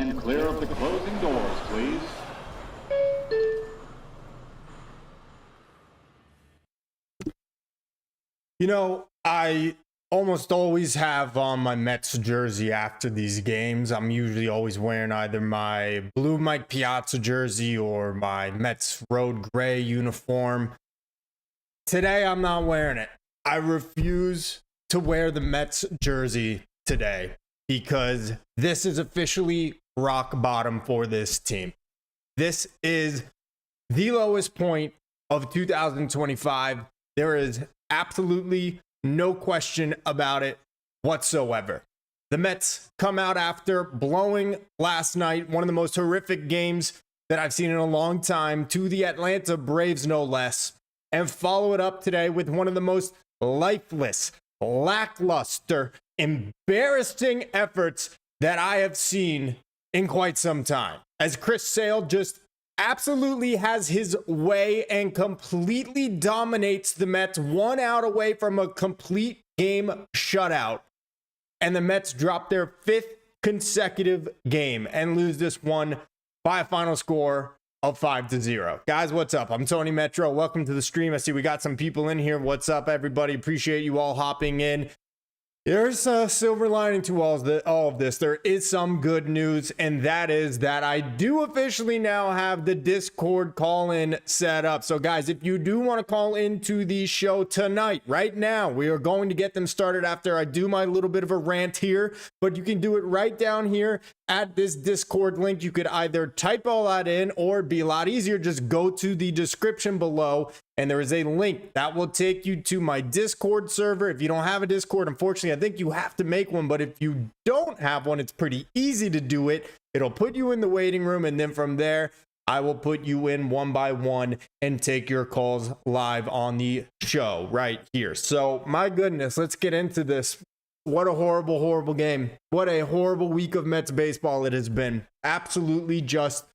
stand clear of the closing doors, please. You know, I almost always have on my Mets jersey after these games. I'm usually always wearing either my blue Mike Piazza jersey or my Mets road gray uniform. Today, I'm not wearing it. I refuse to wear the Mets jersey today because this is officially rock bottom for this team. This is the lowest point of 2025. There is absolutely no question about it whatsoever. The Mets come out after blowing last night, one of the most horrific games that I've seen in a long time, to the Atlanta Braves, no less, and follow it up today with one of the most lifeless, lackluster, embarrassing efforts that I have seen in quite some time. As Chris Sale just absolutely has his way and completely dominates the Mets, 1 out away from a complete game shutout. And the Mets drop their 5th consecutive game and lose this one by a final score of 5-0. Guys, what's up? I'm Tony Metro. Welcome to the stream. I see we got some people in here. What's up, everybody? Appreciate you all hopping in. There's a silver lining to all of this. There is some good news, and that is that I do officially now have the Discord call-in set up. So guys, if you do want to call into the show tonight, right now, we are going to get them started after I do my little bit of a rant here, but you can do it right down here at this Discord link. You could either type all that in, or it'd be a lot easier, just go to the description below and there is a link that will take you to my Discord server. If you don't have a Discord, unfortunately, I think you have to make one. But if you don't have one, it's pretty easy to do it. It'll put you in the waiting room. And then from there, I will put you in one by one and take your calls live on the show right here. So my goodness, let's get into this. What a horrible, horrible game. What a horrible week of Mets baseball it has been. Absolutely just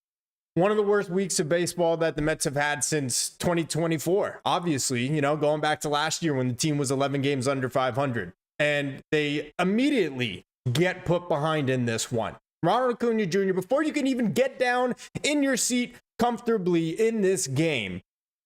one of the worst weeks of baseball that the Mets have had since 2024. Obviously, you know, going back to last year when the team was 11 games under 500. And they immediately get put behind in this one. Ronald Acuna Jr., before you can even get down in your seat comfortably in this game,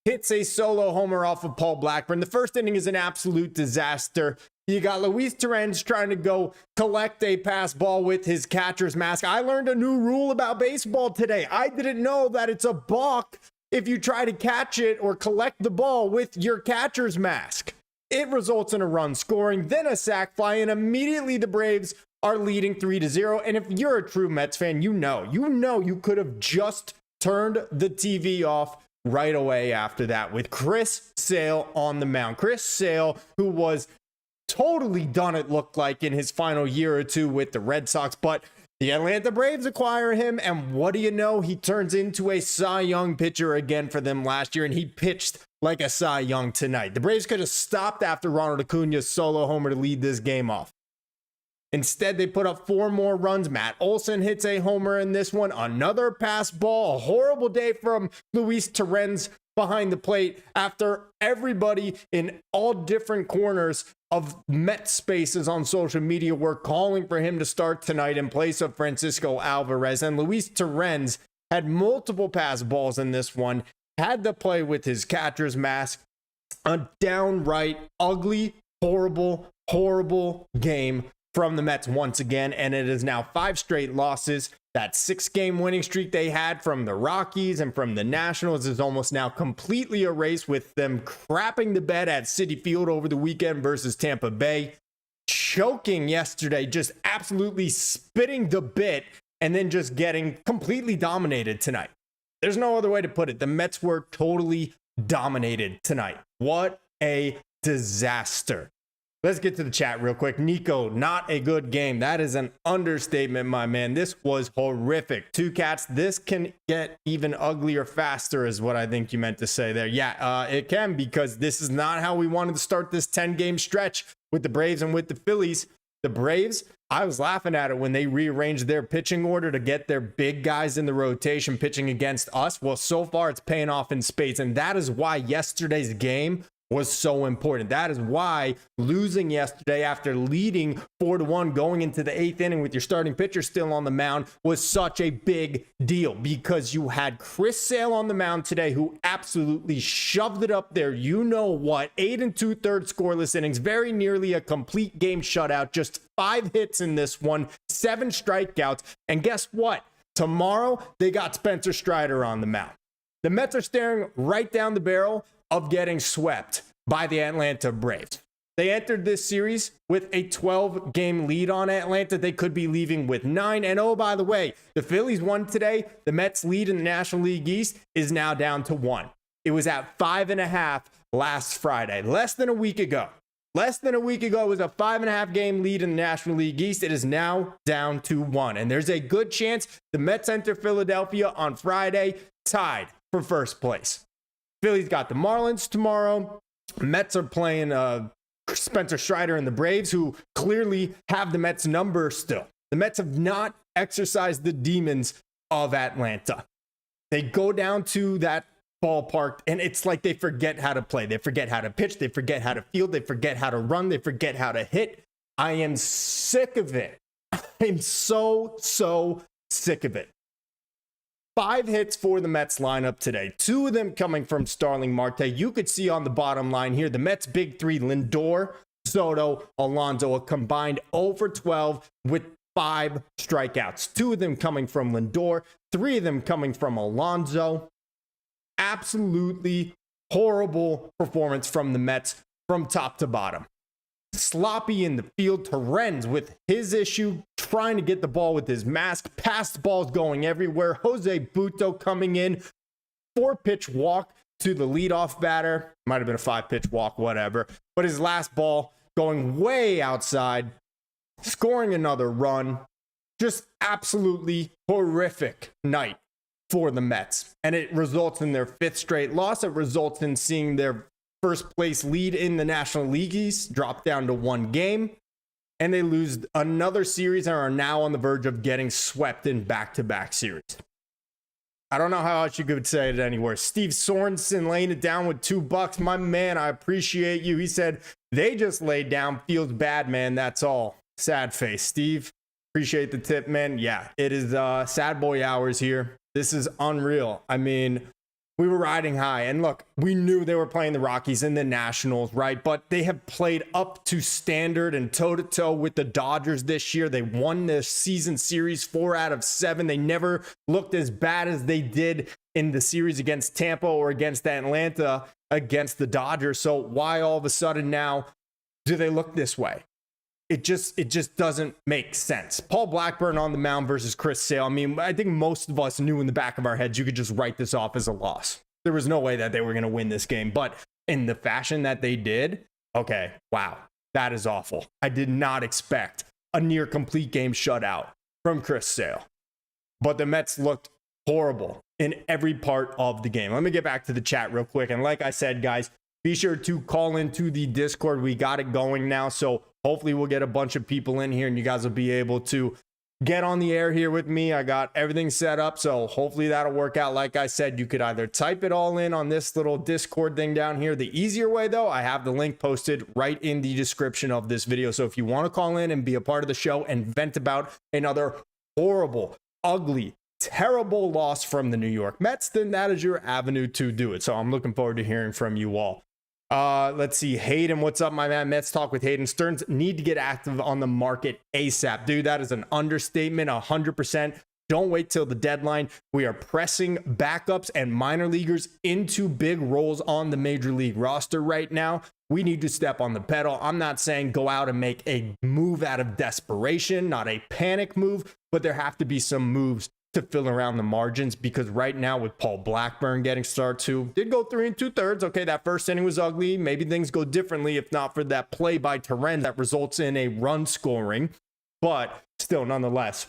hits a solo homer off of Paul Blackburn. The first inning is an absolute disaster. You got Luis Torrens trying to go collect a pass ball with his catcher's mask. I learned a new rule about baseball today. I didn't know that it's a balk if you try to catch it or collect the ball with your catcher's mask. It results in a run scoring, then a sac fly, and immediately the Braves are leading 3-0. And if you're a true Mets fan, you know you could have just turned the TV off right away after that with Chris Sale on the mound. Chris Sale, who was totally done, it looked like, in his final year or two with the Red Sox, but the Atlanta Braves acquire him, and what do you know? He turns into a Cy Young pitcher again for them last year, and he pitched like a Cy Young tonight. The Braves could have stopped after Ronald Acuna's solo homer to lead this game off. Instead, they put up 4 more runs. Matt Olson hits a homer in this one. Another pass ball. A horrible day from Luis Torrens behind the plate after everybody in all different corners of Met spaces on social media were calling for him to start tonight in place of Francisco Alvarez. And Luis Torrens had multiple pass balls in this one, had to play with his catcher's mask. A downright ugly, horrible, horrible game from the Mets once again, and it is now 5 straight losses. That 6-game winning streak they had from the Rockies and from the Nationals is almost now completely erased, with them crapping the bed at Citi Field over the weekend versus Tampa Bay, choking yesterday, just absolutely spitting the bit, and then just getting completely dominated tonight. There's no other way to put it. The Mets were totally dominated tonight. What a disaster. Let's get to the chat real quick. Nico, not a good game. That is an understatement, my man. This was horrific. 2 cats. This can get even uglier faster is what I think you meant to say there. Yeah, it can, because this is not how we wanted to start this 10-game stretch with the Braves and with the Phillies. The Braves, I was laughing at it when they rearranged their pitching order to get their big guys in the rotation pitching against us. Well, so far it's paying off in spades, and that is why yesterday's game was so important. That is why losing yesterday after leading 4-1 going into the 8th inning with your starting pitcher still on the mound was such a big deal, because you had Chris Sale on the mound today who absolutely shoved it up there. You know what? 8 2/3 scoreless innings, very nearly a complete game shutout, just 5 hits in this one, 7 strikeouts. And guess what? Tomorrow, they got Spencer Strider on the mound. The Mets are staring right down the barrel of getting swept by the Atlanta Braves. They entered this series with a 12-game lead on Atlanta. They could be leaving with 9. And oh, by the way, the Phillies won today. The Mets' lead in the National League East is now down to 1. It was at 5.5 last Friday, less than a week ago. Less than a week ago, it was a 5.5 game lead in the National League East. It is now down to 1. And there's a good chance the Mets enter Philadelphia on Friday tied for first place. Philly's got the Marlins tomorrow. Mets are playing Spencer Strider and the Braves, who clearly have the Mets number still. The Mets have not exercised the demons of Atlanta. They go down to that ballpark and it's like they forget how to play. They forget how to pitch. They forget how to field. They forget how to run. They forget how to hit. I am sick of it. I'm so sick of it. 5 hits for the Mets lineup today. 2 of them coming from Starling Marte. You could see on the bottom line here, the Mets' big 3, Lindor, Soto, Alonso, a combined 0 for 12 with 5 strikeouts. 2 of them coming from Lindor, 3 of them coming from Alonso. Absolutely horrible performance from the Mets from top to bottom. Sloppy in the field. Torrens with his issue, trying to get the ball with his mask. Passed balls going everywhere. Jose Butto coming in. 4-pitch walk to the leadoff batter. Might have been a 5-pitch walk, whatever. But his last ball going way outside. Scoring another run. Just absolutely horrific night for the Mets. And it results in their 5th straight loss. It results in seeing their first place lead in the National League East drop down to 1 game. And they lose another series and are now on the verge of getting swept in back-to-back series. I don't know how else you could say it anywhere. Steve Sorensen laying it down with $2. My man, I appreciate you. He said, they just laid down. Feels bad, man. That's all. Sad face. Steve, appreciate the tip, man. Yeah, it is sad boy hours here. This is unreal. I mean, we were riding high. And look, we knew they were playing the Rockies and the Nationals, right? But they have played up to standard and toe-to-toe with the Dodgers this year. They won this season series 4 out of 7. They never looked as bad as they did in the series against Tampa or against Atlanta against the Dodgers. So why all of a sudden now do they look this way? It just doesn't make sense. Paul Blackburn on the mound versus Chris Sale. I mean, I think most of us knew in the back of our heads you could just write this off as a loss. There was no way that they were going to win this game. But in the fashion that they did, okay, wow, that is awful. I did not expect a near complete game shutout from Chris Sale. But the Mets looked horrible in every part of the game. Let me get back to the chat real quick. And like I said, guys, be sure to call into the Discord. We got it going now. So hopefully we'll get a bunch of people in here and you guys will be able to get on the air here with me. I got everything set up. So hopefully that'll work out. Like I said, you could either type it all in on this little Discord thing down here. The easier way though, I have the link posted right in the description of this video. So if you want to call in and be a part of the show and vent about another horrible, ugly, terrible loss from the New York Mets, then that is your avenue to do it. So I'm looking forward to hearing from you all. Let's see. Hayden, what's up, my man? Mets talk with Hayden. Stearns need to get active on the market ASAP. Dude, that is an understatement, 100%. Don't wait till the deadline. We are pressing backups and minor leaguers into big roles on the major league roster right now. We need to step on the pedal. I'm not saying go out and make a move out of desperation, not a panic move, but there have to be some moves to fill around the margins, because right now with Paul Blackburn getting started too, did go 3 2/3. Okay, that first inning was ugly. Maybe things go differently if not for that play by Torrens that results in a run scoring. But still, nonetheless,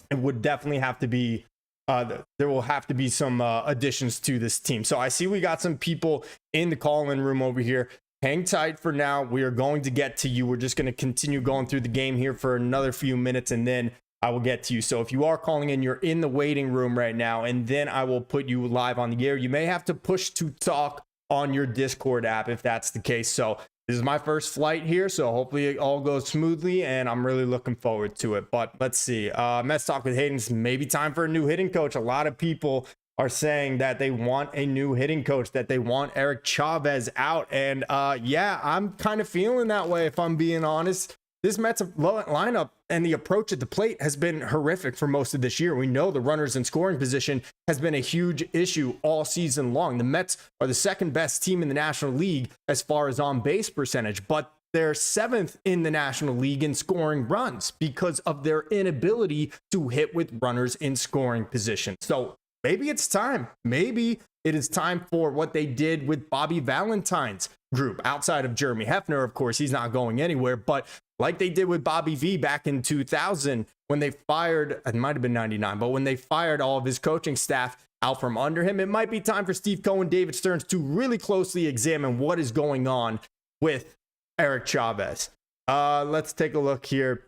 it would definitely have to be, there will have to be some additions to this team. So I see we got some people in the call-in room over here. Hang tight for now. We are going to get to you. We're just going to continue going through the game here for another few minutes, and then I will get to you. So if you are calling in, you're in the waiting room right now, and then I will put you live on the air. You may have to push to talk on your Discord app if that's the case. So this is my first flight here, so hopefully it all goes smoothly, and I'm really looking forward to it. But let's see. Mets Talk with Hayden. It's maybe time for a new hitting coach. A lot of people are saying that they want a new hitting coach, that they want Eric Chavez out. And yeah, I'm kind of feeling that way, if I'm being honest. This Mets lineup and the approach at the plate has been horrific for most of this year. We know the runners in scoring position has been a huge issue all season long. The Mets are the second best team in the National League as far as on base percentage, but they're 7th in the National League in scoring runs because of their inability to hit with runners in scoring position. So maybe it's time. Maybe it is time for what they did with Bobby Valentine's group outside of Jeremy Hefner. Of course, he's not going anywhere, but like they did with Bobby V back in 2000 when they fired, it might have been 99, but when they fired all of his coaching staff out from under him, it might be time for Steve Cohen, David Stearns to really closely examine what is going on with Eric Chavez. Let's take a look here.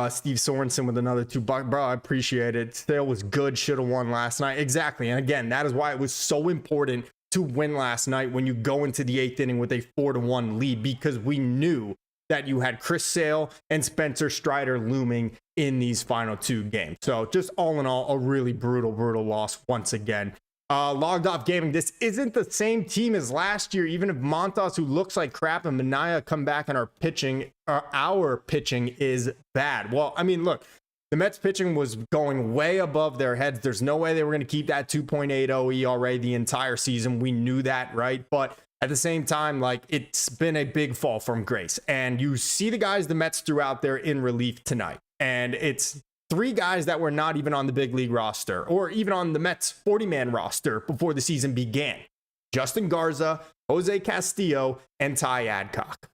Steve Sorensen with another $2. Bro, I appreciate it. Sale was good. Should have won last night. Exactly. And again, that is why it was so important to win last night when you go into the 8th inning with a 4-1 lead, because we knew that you had Chris Sale and Spencer Strider looming in these final 2 games. So just all in all, a really brutal loss once again. Logged Off Gaming, this isn't the same team as last year. Even if Montas, who looks like crap, and Minaya come back and our pitching is bad. Well, I mean, look, the Mets pitching was going way above their heads. There's no way they were going to keep that 2.80 ERA the entire season. We knew that, right? But at the same time, like, it's been a big fall from grace. And you see the guys the Mets threw out there in relief tonight. And it's 3 guys that were not even on the big league roster or even on the Mets 40-man roster before the season began. Justin Garza, Jose Castillo, and Ty Adcock.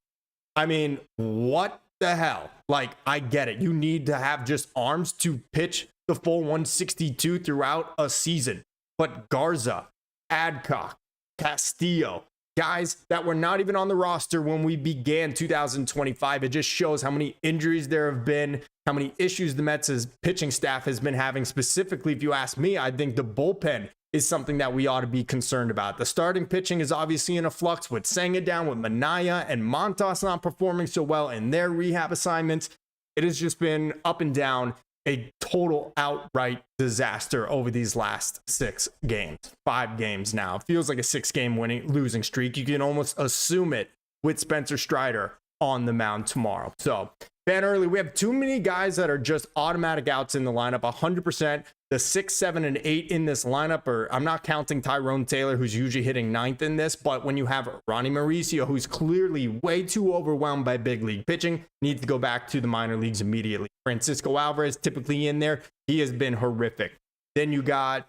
I mean, what the hell? Like, I get it. You need to have just arms to pitch the full 162 throughout a season. But Garza, Adcock, Castillo, guys that were not even on the roster when we began 2025. It just shows how many injuries there have been, how many issues the Mets' pitching staff has been having. Specifically, if you ask me, I think the bullpen is something that we ought to be concerned about. The starting pitching is obviously in a flux with Senga down, with Minaya and Montas not performing so well in their rehab assignments. It has just been up and down, a total outright disaster over these last 6 games, 5 games now. It feels like a 6-game losing streak. You can almost assume it with Spencer Strider on the mound tomorrow. So, Van Early, we have too many guys that are just automatic outs in the lineup. 100%. The 6, 7, and 8 in this lineup I'm not counting Tyrone Taylor, who's usually hitting 9th in this, but when you have Ronnie Mauricio, who's clearly way too overwhelmed by big league pitching, needs to go back to the minor leagues immediately. Francisco Alvarez typically in there. He has been horrific. Then you got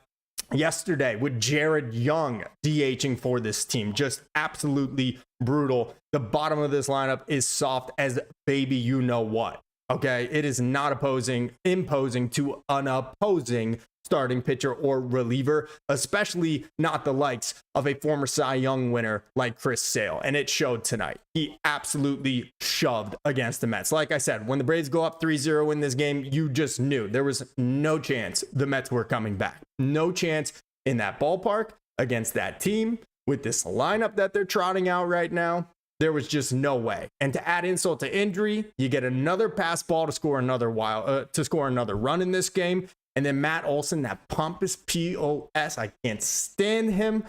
yesterday with Jared Young DHing for this team. Just absolutely brutal. The bottom of this lineup is soft as baby you know what. Okay, it is not imposing to an opposing starting pitcher or reliever, especially not the likes of a former Cy Young winner like Chris Sale. And it showed tonight. He absolutely shoved against the Mets. Like I said, when the Braves go up 3-0 in this game, you just knew there was no chance the Mets were coming back. No chance in that ballpark against that team with this lineup that they're trotting out right now. There was just no way. And to add insult to injury, you get another pass ball to score another run in this game. And then Matt Olson, that pompous POS, I can't stand him,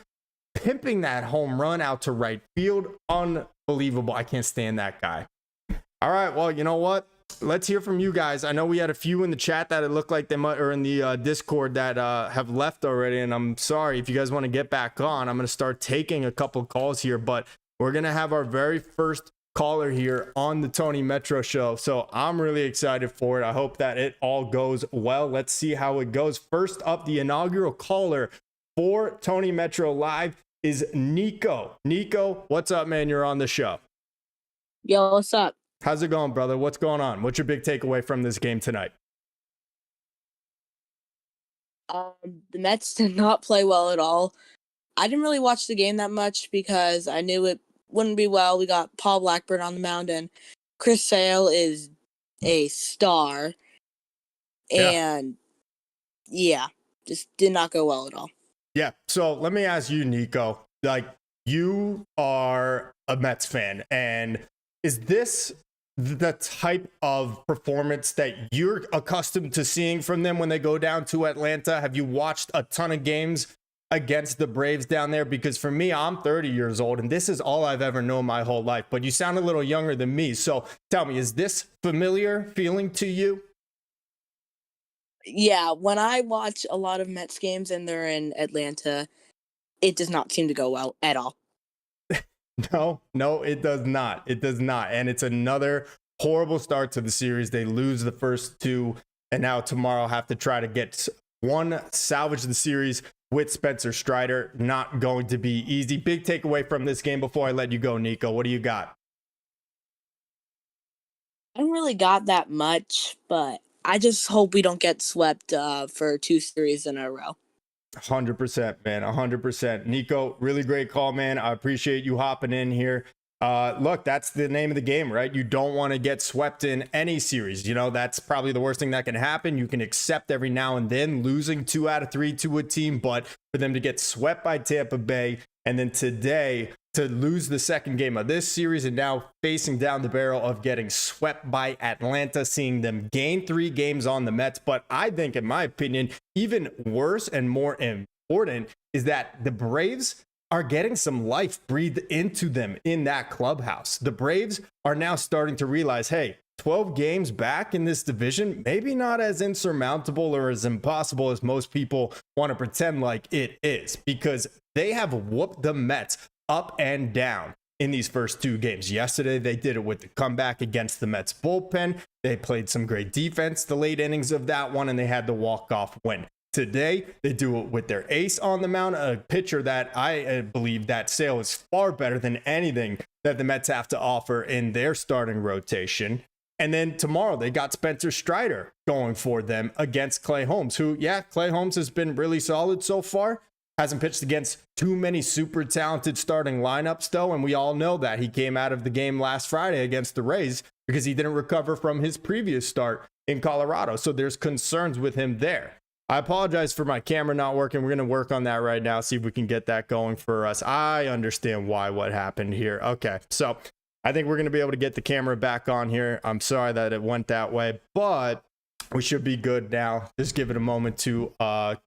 pimping that home run out to right field. Unbelievable. I can't stand that guy. All right, well, you know what? Let's hear from you guys. I know we had a few in the chat that it looked like they might, or in the Discord that have left already. And I'm sorry, if you guys want to get back on, I'm going to start taking a couple calls here. But we're going to have our very first caller here on the Tony Metro Show. So I'm really excited for it. I hope that it all goes well. Let's see how it goes. First up, the inaugural caller for Tony Metro Live is Nico. Nico, what's up, man? You're on the show. Yo, what's up? How's it going, brother? What's going on? What's your big takeaway from this game tonight? The Mets did not play well at all. I didn't really watch the game that much because I knew it wouldn't be well. We got Paul Blackburn on the mound, and Chris Sale is a star. And yeah, just did not go well at all. Yeah. So let me ask you, Nico, like, you are a Mets fan, and is this the type of performance that you're accustomed to seeing from them when they go down to Atlanta? Have you watched a ton of games against the Braves down there? Because for me, I'm 30 years old, and this is all I've ever known my whole life. But you sound a little younger than me. So tell me, is this familiar feeling to you? Yeah, when I watch a lot of Mets games and they're in Atlanta, it does not seem to go well at all. No, it does not. It does not. And it's another horrible start to the series. They lose the first two, and now tomorrow have to try to get one, salvage the series with Spencer Strider. Not going to be easy. Big takeaway from this game before I let you go, Nico. What do you got? I don't really got that much, but I just hope we don't get swept for 2 series in a row. 100%, man. 100%. Nico, really great call, man. I appreciate you hopping in here. Look, that's the name of the game, right? You don't want to get swept in any series. You know, that's probably the worst thing that can happen. You can accept every now and then losing 2 out of 3 to a team, but for them to get swept by Tampa Bay and then today to lose the second game of this series and now facing down the barrel of getting swept by Atlanta, seeing them gain 3 games on the Mets. But I think, in my opinion, even worse and more important is that the Braves are getting some life breathed into them in that clubhouse. The Braves are now starting to realize, hey, 12 games back in this division, maybe not as insurmountable or as impossible as most people want to pretend like it is, because they have whooped the Mets up and down in these first 2 games. Yesterday, they did it with the comeback against the Mets bullpen. They played some great defense the late innings of that one, and they had the walk-off win. Today, they do it with their ace on the mound, a pitcher that I believe that Sale is far better than anything that the Mets have to offer in their starting rotation. And then tomorrow, they got Spencer Strider going for them against Clay Holmes, who, yeah, Clay Holmes has been really solid so far. Hasn't pitched against too many super talented starting lineups, though, and we all know that. He came out of the game last Friday against the Rays because he didn't recover from his previous start in Colorado. So there's concerns with him there. I apologize for my camera not working. We're going to work on that right now, see if we can get that going for us. I understand what happened here. Okay, so I think we're going to be able to get the camera back on here. I'm sorry that it went that way, but we should be good now. Just give it a moment to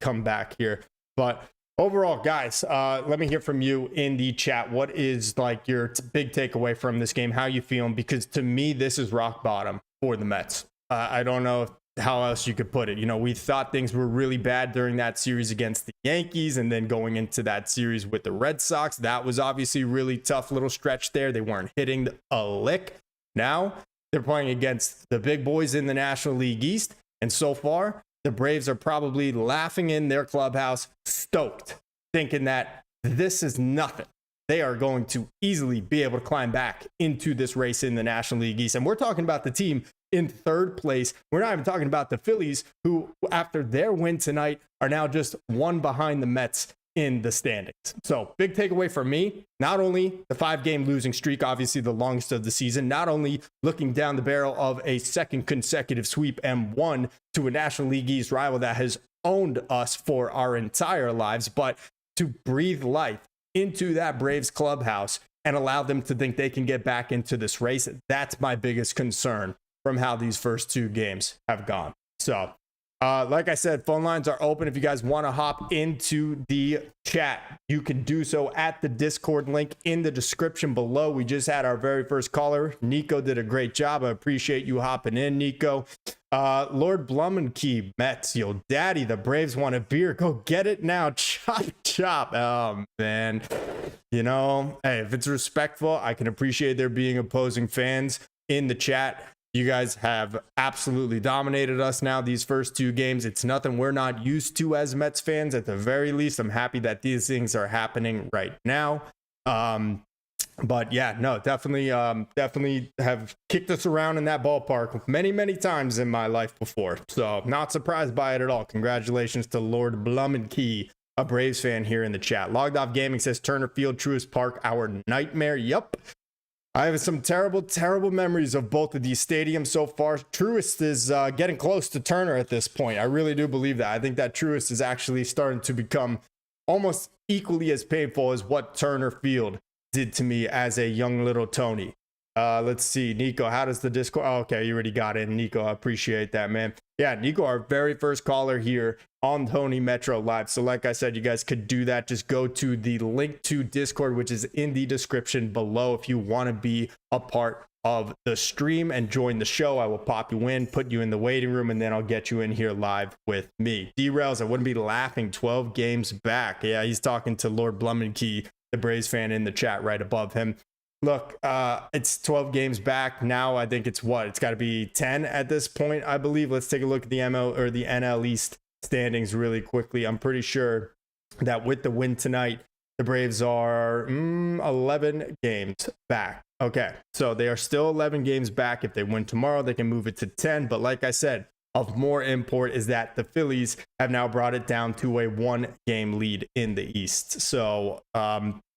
come back here. But overall, guys, let me hear from you in the chat. What is like your big takeaway from this game? How you feeling? Because to me, this is rock bottom for the Mets. I don't know how else you could put it. You know, we thought things were really bad during that series against the Yankees, and then going into that series with the Red Sox, that was obviously really tough little stretch there. They weren't hitting a lick. Now they're playing against the big boys in the National League East, and so far the Braves are probably laughing in their clubhouse, stoked, thinking that this is nothing. They are going to easily be able to climb back into this race in the National League East. And we're talking about the team in 3rd place. We're not even talking about the Phillies, who, after their win tonight, are now just 1 behind the Mets in the standings. So big takeaway for me, not only the 5-game losing streak, obviously the longest of the season, not only looking down the barrel of a 2nd consecutive sweep and 1 to a National League East rival that has owned us for our entire lives, but to breathe life into that Braves clubhouse and allow them to think they can get back into this race. That's my biggest concern from how these first 2 games have gone. So, like I said, phone lines are open. If you guys want to hop into the chat, you can do so at the Discord link in the description below. We just had our very first caller. Nico did a great job. I appreciate you hopping in, Nico. Lord Blumenke, Mets, yo, daddy, the Braves want a beer. Go get it now. Chop, chop. Oh, man. You know, hey, if it's respectful, I can appreciate there being opposing fans in the chat. You guys have absolutely dominated us now these first 2 games. It's nothing we're not used to as Mets fans. At the very least, I'm happy that these things are happening right now. But yeah, no, definitely have kicked us around in that ballpark many times in my life before. So not surprised by it at all. Congratulations to Lord Blumenke, a Braves fan here in the chat. Logged Off Gaming says Turner Field, Truist Park, our nightmare. Yup. I have some terrible memories of both of these stadiums so far. Truist is getting close to Turner at this point. I really do believe that. I think that Truist is actually starting to become almost equally as painful as what Turner Field did to me as a young little Tony. Let's see, Nico, how does the Discord? Oh, okay, you already got in, Nico. I appreciate that, man. Yeah, Nico, our very first caller here on Tony Metro Live. So like I said, you guys could do that. Just go to the link to Discord, which is in the description below. If you want to be a part of the stream and join the show, I will pop you in, put you in the waiting room, and then I'll get you in here live with me. D-Rails, I wouldn't be laughing. 12 games back. Yeah, he's talking to Lord Blumenkey, the Braves fan in the chat right above him. Look, it's 12 games back now. I think it's what? It's got to be 10 at this point, I believe. Let's take a look at the ML or the NL East standings really quickly. I'm pretty sure that with the win tonight, the Braves are 11 games back. Okay, so they are still 11 games back. If they win tomorrow, they can move it to 10. But like I said, of more import is that the Phillies have now brought it down to a 1-game lead in the East. So,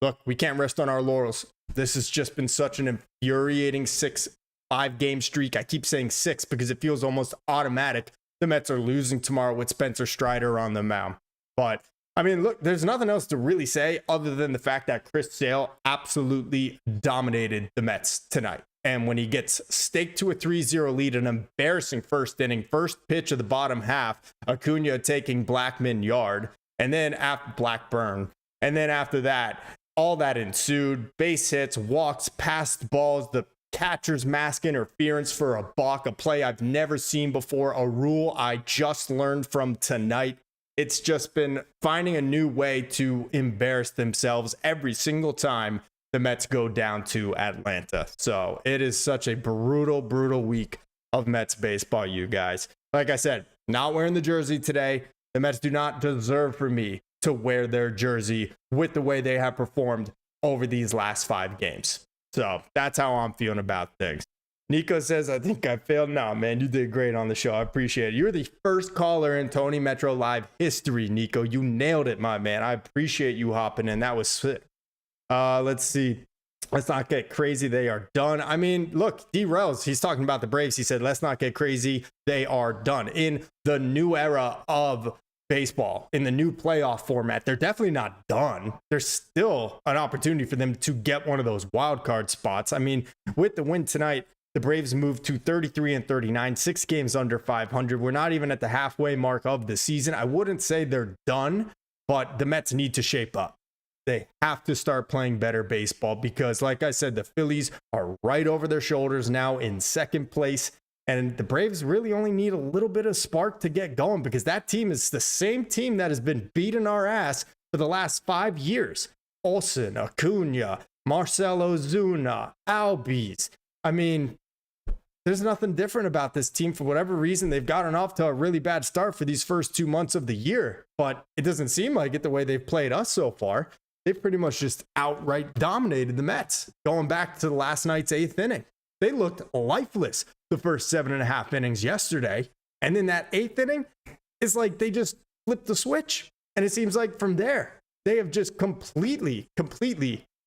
look, we can't rest on our laurels. This has just been such an infuriating 5-game streak. I keep saying 6 because it feels almost automatic. The Mets are losing tomorrow with Spencer Strider on the mound. But, I mean, look, there's nothing else to really say other than the fact that Chris Sale absolutely dominated the Mets tonight. And when he gets staked to a 3-0 lead, an embarrassing first inning, first pitch of the bottom half, Acuna taking Blackburn yard, and then after Blackburn. And then after that, all that ensued, base hits, walks, passed balls, the catcher's mask interference for a balk, a play I've never seen before, a rule I just learned from tonight. It's just been finding a new way to embarrass themselves every single time the Mets go down to Atlanta. So it is such a brutal, brutal week of Mets baseball, you guys. Like I said, not wearing the jersey today. The Mets do not deserve for me to wear their jersey with the way they have performed over these last 5 games. So that's how I'm feeling about things. Nico says, I think I failed. No, man, you did great on the show. I appreciate it. You're the first caller in Tony Metro Live history, Nico. You nailed it, my man. I appreciate you hopping in. That was sick. Let's see. Let's not get crazy. They are done. I mean, look, D-Rels, he's talking about the Braves. He said, let's not get crazy. They are done. In the new era of baseball, in the new playoff format, they're definitely not done. There's still an opportunity for them to get one of those wild card spots. I mean, with the win tonight, the Braves moved to 33-39, 6 games under 500. We're not even at the halfway mark of the season. I wouldn't say they're done, but the Mets need to shape up. They have to start playing better baseball because, like I said, the Phillies are right over their shoulders now in second place. And the Braves really only need a little bit of spark to get going because that team is the same team that has been beating our ass for the last 5 years. Olsen, Acuna, Marcell Ozuna, Albies. I mean, there's nothing different about this team. For whatever reason, they've gotten off to a really bad start for these first 2 months of the year, but it doesn't seem like it the way they've played us so far. They've pretty much just outright dominated the Mets, going back to the last night's 8th inning. They looked lifeless the first 7.5 innings yesterday. And then that 8th inning, it's like they just flipped the switch. And it seems like from there, they have just completely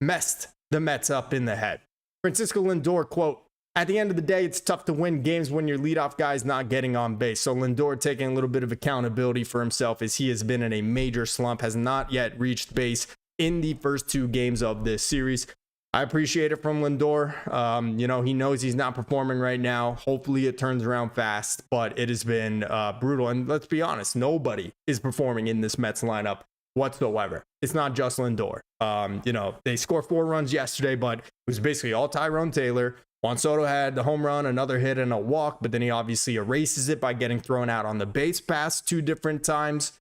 messed the Mets up in the head. Francisco Lindor, quote, at the end of the day, it's tough to win games when your leadoff guy's not getting on base. So Lindor taking a little bit of accountability for himself as he has been in a major slump, has not yet reached base in the first 2 games of this series. I appreciate it from Lindor. He knows he's not performing right now. Hopefully it turns around fast, but it has been brutal. And let's be honest, nobody is performing in this Mets lineup whatsoever. It's not just Lindor. They scored 4 runs yesterday, but it was basically all Tyrone Taylor. Juan Soto had the home run, another hit, and a walk, but then he obviously erases it by getting thrown out on the base pass 2 different times.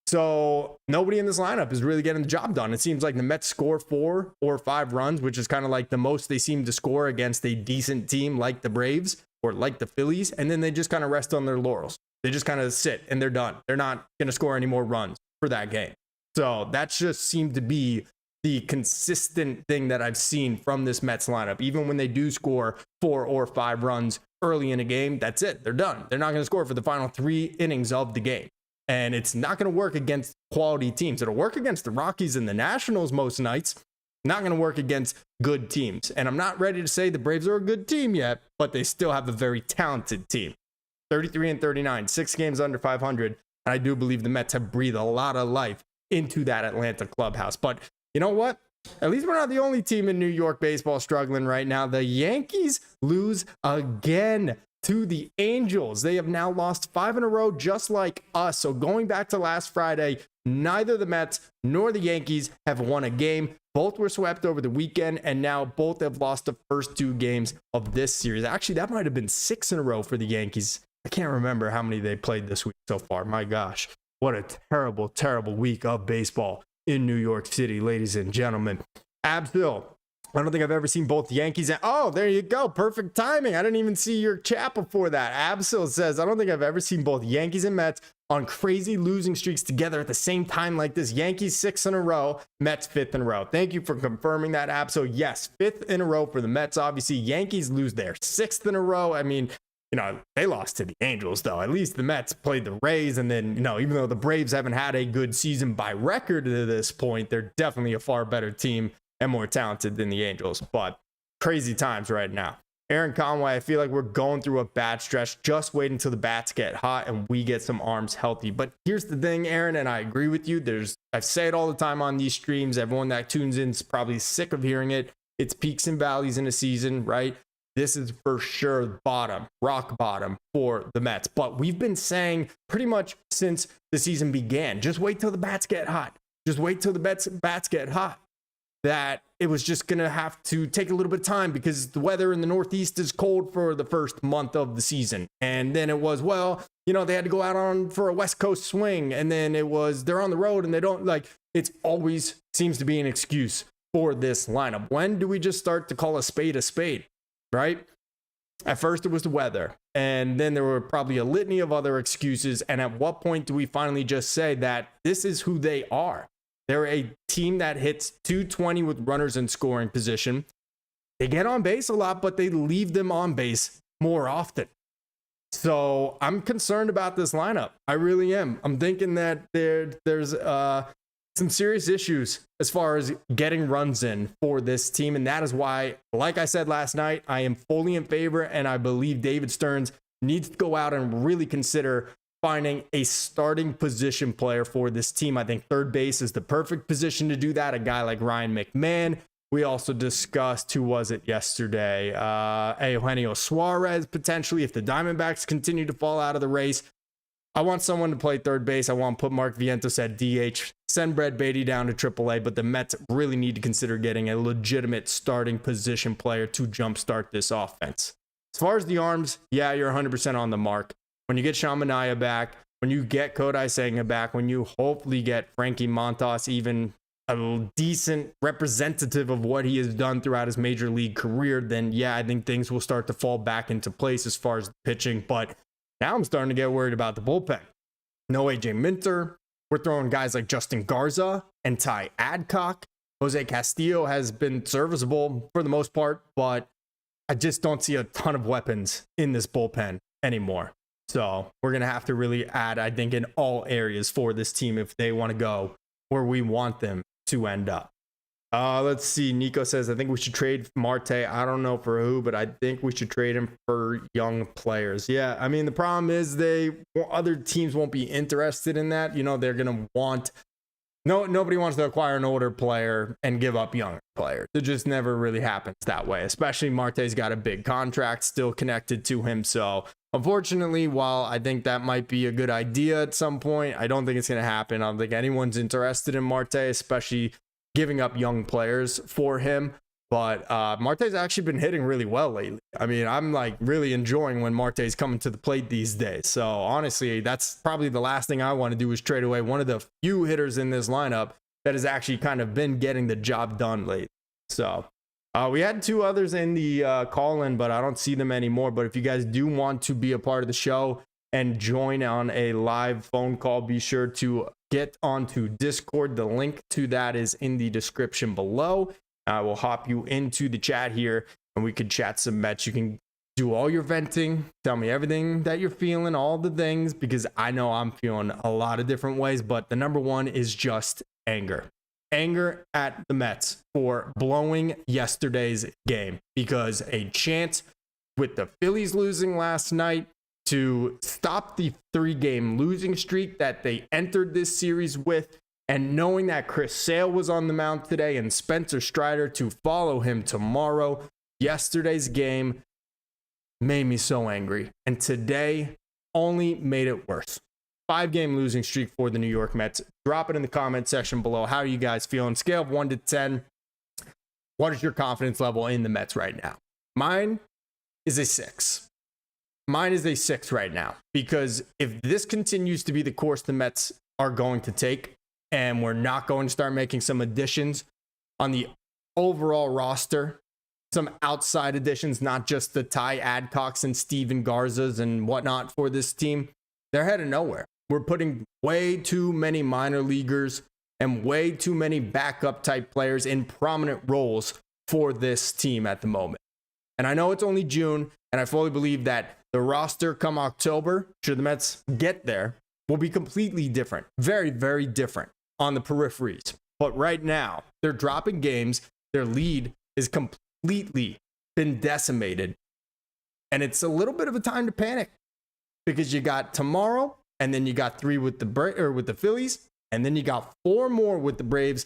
So nobody in this lineup is really getting the job done. It seems like the Mets score 4 or 5 runs, which is kind of like the most they seem to score against a decent team like the Braves or like the Phillies. And then they just kind of rest on their laurels. They just kind of sit and they're done. They're not going to score any more runs for that game. So that just seemed to be the consistent thing that I've seen from this Mets lineup. Even when they do score 4 or 5 runs early in a game, that's it. They're done. They're not going to score for the final 3 innings of the game. And it's not going to work against quality teams. It'll work against the Rockies and the Nationals most nights. Not going to work against good teams. And I'm not ready to say the Braves are a good team yet, but they still have a very talented team. 33-39, 6 games under 500. And I do believe the Mets have breathed a lot of life into that Atlanta clubhouse. But you know what? At least we're not the only team in New York baseball struggling right now. The Yankees lose again to the Angels. They have now lost 5 in a row, just like us. So going back to last Friday, neither the Mets nor the Yankees have won a game. Both were swept over the weekend, and now both have lost the first 2 games of this series. Actually, that might have been 6 in a row for the Yankees. I can't remember how many they played this week so far. My gosh, what a terrible, terrible week of baseball in New York City, ladies and gentlemen. Abdul, I don't think I've ever seen both Yankees and oh, there you go. Perfect timing. I didn't even see your chat before that. Absol says, I don't think I've ever seen both Yankees and Mets on crazy losing streaks together at the same time like this. Yankees 6 in a row, Mets 5th in a row. Thank you for confirming that, Absol. Yes, 5th in a row for the Mets. Obviously, Yankees lose their 6th in a row. I mean, you know, they lost to the Angels, though. At least the Mets played the Rays. And then, you know, even though the Braves haven't had a good season by record to this point, they're definitely a far better team and more talented than the Angels. But crazy times right now. Aaron Conway, I feel like we're going through a bad stretch. Just wait until the bats get hot and we get some arms healthy. But here's the thing, Aaron, and I agree with you. I say it all the time on these streams. Everyone that tunes in is probably sick of hearing it. It's peaks and valleys in a season, right? This is for sure bottom, rock bottom for the Mets. But we've been saying pretty much since the season began, just wait till the bats get hot. Just wait till the bats get hot. That it was just going to have to take a little bit of time because the weather in the Northeast is cold for the first month of the season. And then it was, well, you know, they had to go out on for a West Coast swing. And then it was, they're on the road and they don't like, it's always seems to be an excuse for this lineup. When do we just start to call a spade, right? At first it was the weather. And then there were probably a litany of other excuses. And at what point do we finally just say that this is who they are? They're a team that hits 220 with runners in scoring position. They get on base a lot, but they leave them on base more often. So I'm concerned about this lineup. I really am. I'm thinking that there's some serious issues as far as getting runs in for this team. And that is why, like I said last night, I am fully in favor. And I believe David Stearns needs to go out and really consider finding a starting position player for this team. I think third base is the perfect position to do that. A guy like Ryan McMahon. We also discussed, who was it yesterday? Eugenio Suarez, potentially, if the Diamondbacks continue to fall out of the race. I want someone to play third base. I want to put Mark Vientos at DH, send Brett Beatty down to AAA, but the Mets really need to consider getting a legitimate starting position player to jumpstart this offense. As far as the arms, yeah, you're 100% on the mark. When you get Sean Manaea back, when you get Kodai Senga back, when you hopefully get Frankie Montas, even a decent representative of what he has done throughout his major league career, then yeah, I think things will start to fall back into place as far as the pitching. But now I'm starting to get worried about the bullpen. No AJ Minter. We're throwing guys like Justin Garza and Ty Adcock. Jose Castillo has been serviceable for the most part, but I just don't see a ton of weapons in this bullpen anymore. So we're going to have to really add, I think, in all areas for this team if they want to go where we want them to end up. Let's see. Nico says, I think we should trade Marte. I don't know for who, but I think we should trade him for young players. Yeah, I mean, the problem is other teams won't be interested in that. You know, they're going to want... Nobody wants to acquire an older player and give up younger players. It just never really happens that way, especially Marte's got a big contract still connected to him. So unfortunately, while I think that might be a good idea at some point, I don't think it's going to happen. I don't think anyone's interested in Marte, especially giving up young players for him. But Marte's actually been hitting really well lately. I mean, I'm like really enjoying when Marte's coming to the plate these days. So honestly, that's probably the last thing I want to do is trade away one of the few hitters in this lineup that has actually kind of been getting the job done lately. So we had 2 others in the call-in, but I don't see them anymore. But if you guys do want to be a part of the show and join on a live phone call, be sure to get onto Discord. The link to that is in the description below. I will hop you into the chat here and we could chat some Mets. You can do all your venting, tell me everything that you're feeling, all the things, because I know I'm feeling a lot of different ways, but the number one is just anger. Anger at the Mets for blowing yesterday's game, because a chance with the Phillies losing last night to stop the 3-game losing streak that they entered this series with And knowing that Chris Sale was on the mound today and Spencer Strider to follow him tomorrow, yesterday's game made me so angry. And today only made it worse. 5-game losing streak for the New York Mets. Drop it in the comment section below. How are you guys feeling? Scale of 1 to 10. What is your confidence level in the Mets right now? Mine is a 6. Mine is a 6 right now. Because if this continues to be the course the Mets are going to take, and we're not going to start making some additions on the overall roster, some outside additions, not just the Ty Adcocks and Steven Garzas and whatnot for this team, they're headed nowhere. We're putting way too many minor leaguers and way too many backup type players in prominent roles for this team at the moment. And I know it's only June, and I fully believe that the roster come October, should the Mets get there, will be completely different. Very, very different on the peripheries. But right now, they're dropping games. Their lead is completely been decimated. And it's a little bit of a time to panic because you got tomorrow, and then you got 3 with the Phillies, and then you got 4 more with the Braves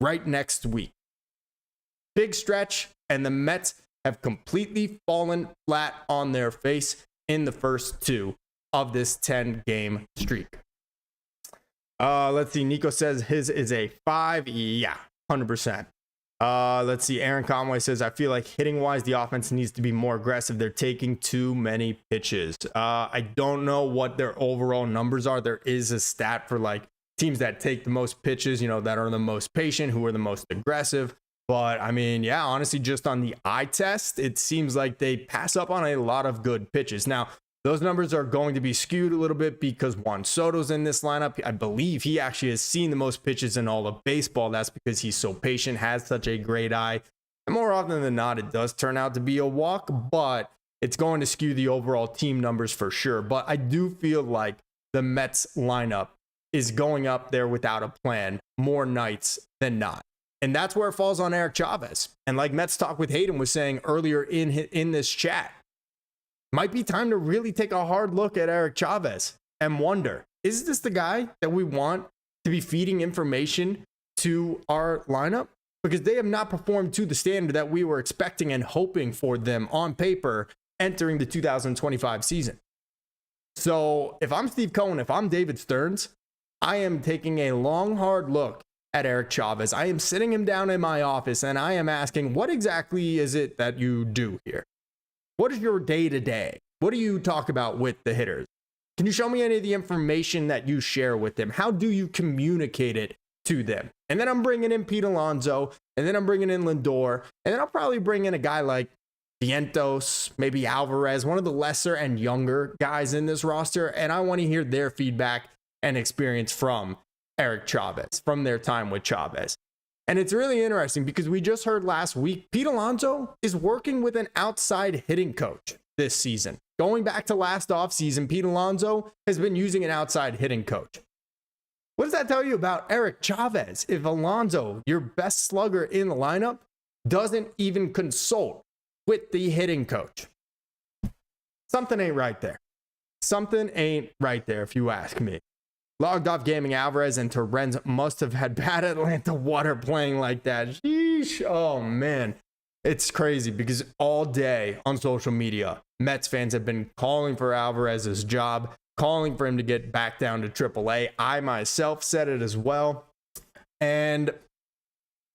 right next week. Big stretch, and the Mets have completely fallen flat on their face in the first 2 of this 10-game streak. Let's see. Nico says his is a 5. Yeah, 100%. Let's see. Aaron Conway says, I feel like hitting wise, the offense needs to be more aggressive. They're taking too many pitches. I don't know what their overall numbers are. There is a stat for like teams that take the most pitches, that are the most patient, who are the most aggressive. But I mean, yeah, honestly, just on the eye test, it seems like they pass up on a lot of good pitches. Now, those numbers are going to be skewed a little bit because Juan Soto's in this lineup. I believe he actually has seen the most pitches in all of baseball. That's because he's so patient, has such a great eye. And more often than not, it does turn out to be a walk, but it's going to skew the overall team numbers for sure. But I do feel like the Mets lineup is going up there without a plan more nights than not. And that's where it falls on Eric Chavez. And like Mets Talk with Hayden was saying earlier in this chat, might be time to really take a hard look at Eric Chavez and wonder, is this the guy that we want to be feeding information to our lineup? Because they have not performed to the standard that we were expecting and hoping for them on paper entering the 2025 season. So if I'm Steve Cohen, if I'm David Stearns, I am taking a long, hard look at Eric Chavez. I am sitting him down in my office and I am asking, what exactly is it that you do here? What is your day-to-day? What do you talk about with the hitters? Can you show me any of the information that you share with them? How do you communicate it to them? And then I'm bringing in Pete Alonso, and then I'm bringing in Lindor, and then I'll probably bring in a guy like Vientos, maybe Alvarez, one of the lesser and younger guys in this roster, and I want to hear their feedback and experience from Eric Chavez, from their time with Chavez. And it's really interesting because we just heard last week, Pete Alonso is working with an outside hitting coach this season. Going back to last offseason, Pete Alonso has been using an outside hitting coach. What does that tell you about Eric Chavez if Alonso, your best slugger in the lineup, doesn't even consult with the hitting coach? Something ain't right there. Something ain't right there if you ask me. Logged Off Gaming, Alvarez and Torrens must have had bad Atlanta water playing like that. Sheesh. Oh, man. It's crazy because all day on social media, Mets fans have been calling for Alvarez's job, calling for him to get back down to AAA. I myself said it as well. And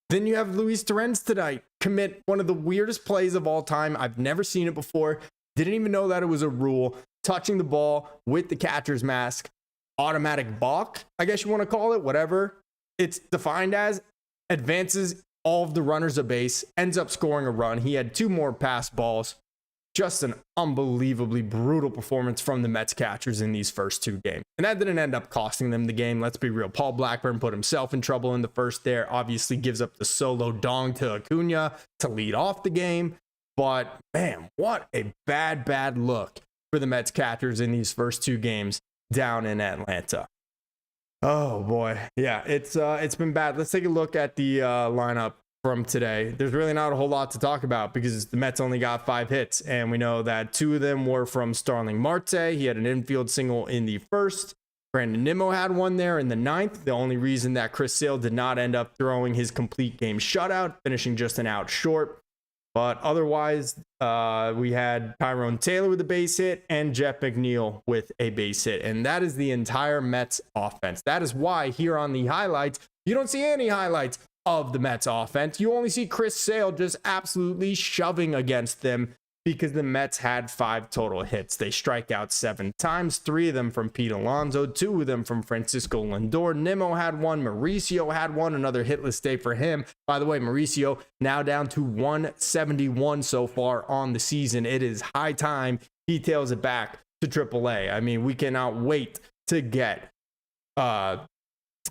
then you have Luis Torrens tonight commit one of the weirdest plays of all time. I've never seen it before. Didn't even know that it was a rule. Touching the ball with the catcher's mask. Automatic balk, I guess you want to call it, whatever it's defined as, advances all of the runners a base, ends up scoring a run. He had 2 more pass balls. Just an unbelievably brutal performance from the Mets catchers in these first 2 games. And that didn't end up costing them the game. Let's be real. Paul Blackburn put himself in trouble in the first there. Obviously gives up the solo dong to Acuna to lead off the game. But man, what a bad look for the Mets catchers in these first 2 games down in Atlanta. Oh boy. Yeah, it's been bad. Let's take a look at the lineup from today. There's really not a whole lot to talk about because the Mets only got 5 hits, and we know that 2 of them were from Starling Marte. He had an infield single in the first. Brandon Nimmo had one there in the ninth. The only reason that Chris Sale did not end up throwing his complete game shutout, finishing just an out short. But otherwise, we had Tyrone Taylor with a base hit and Jeff McNeil with a base hit. And that is the entire Mets offense. That is why here on the highlights, you don't see any highlights of the Mets offense. You only see Chris Sale just absolutely shoving against them because the Mets had 5 total hits. They strike out 7 times, 3 of them from Pete Alonso, 2 of them from Francisco Lindor. Nimmo had 1, Mauricio had 1, another hitless day for him. By the way, Mauricio now down to 171 so far on the season. It is high time he tails it back to AAA. I mean, we cannot wait to get Mark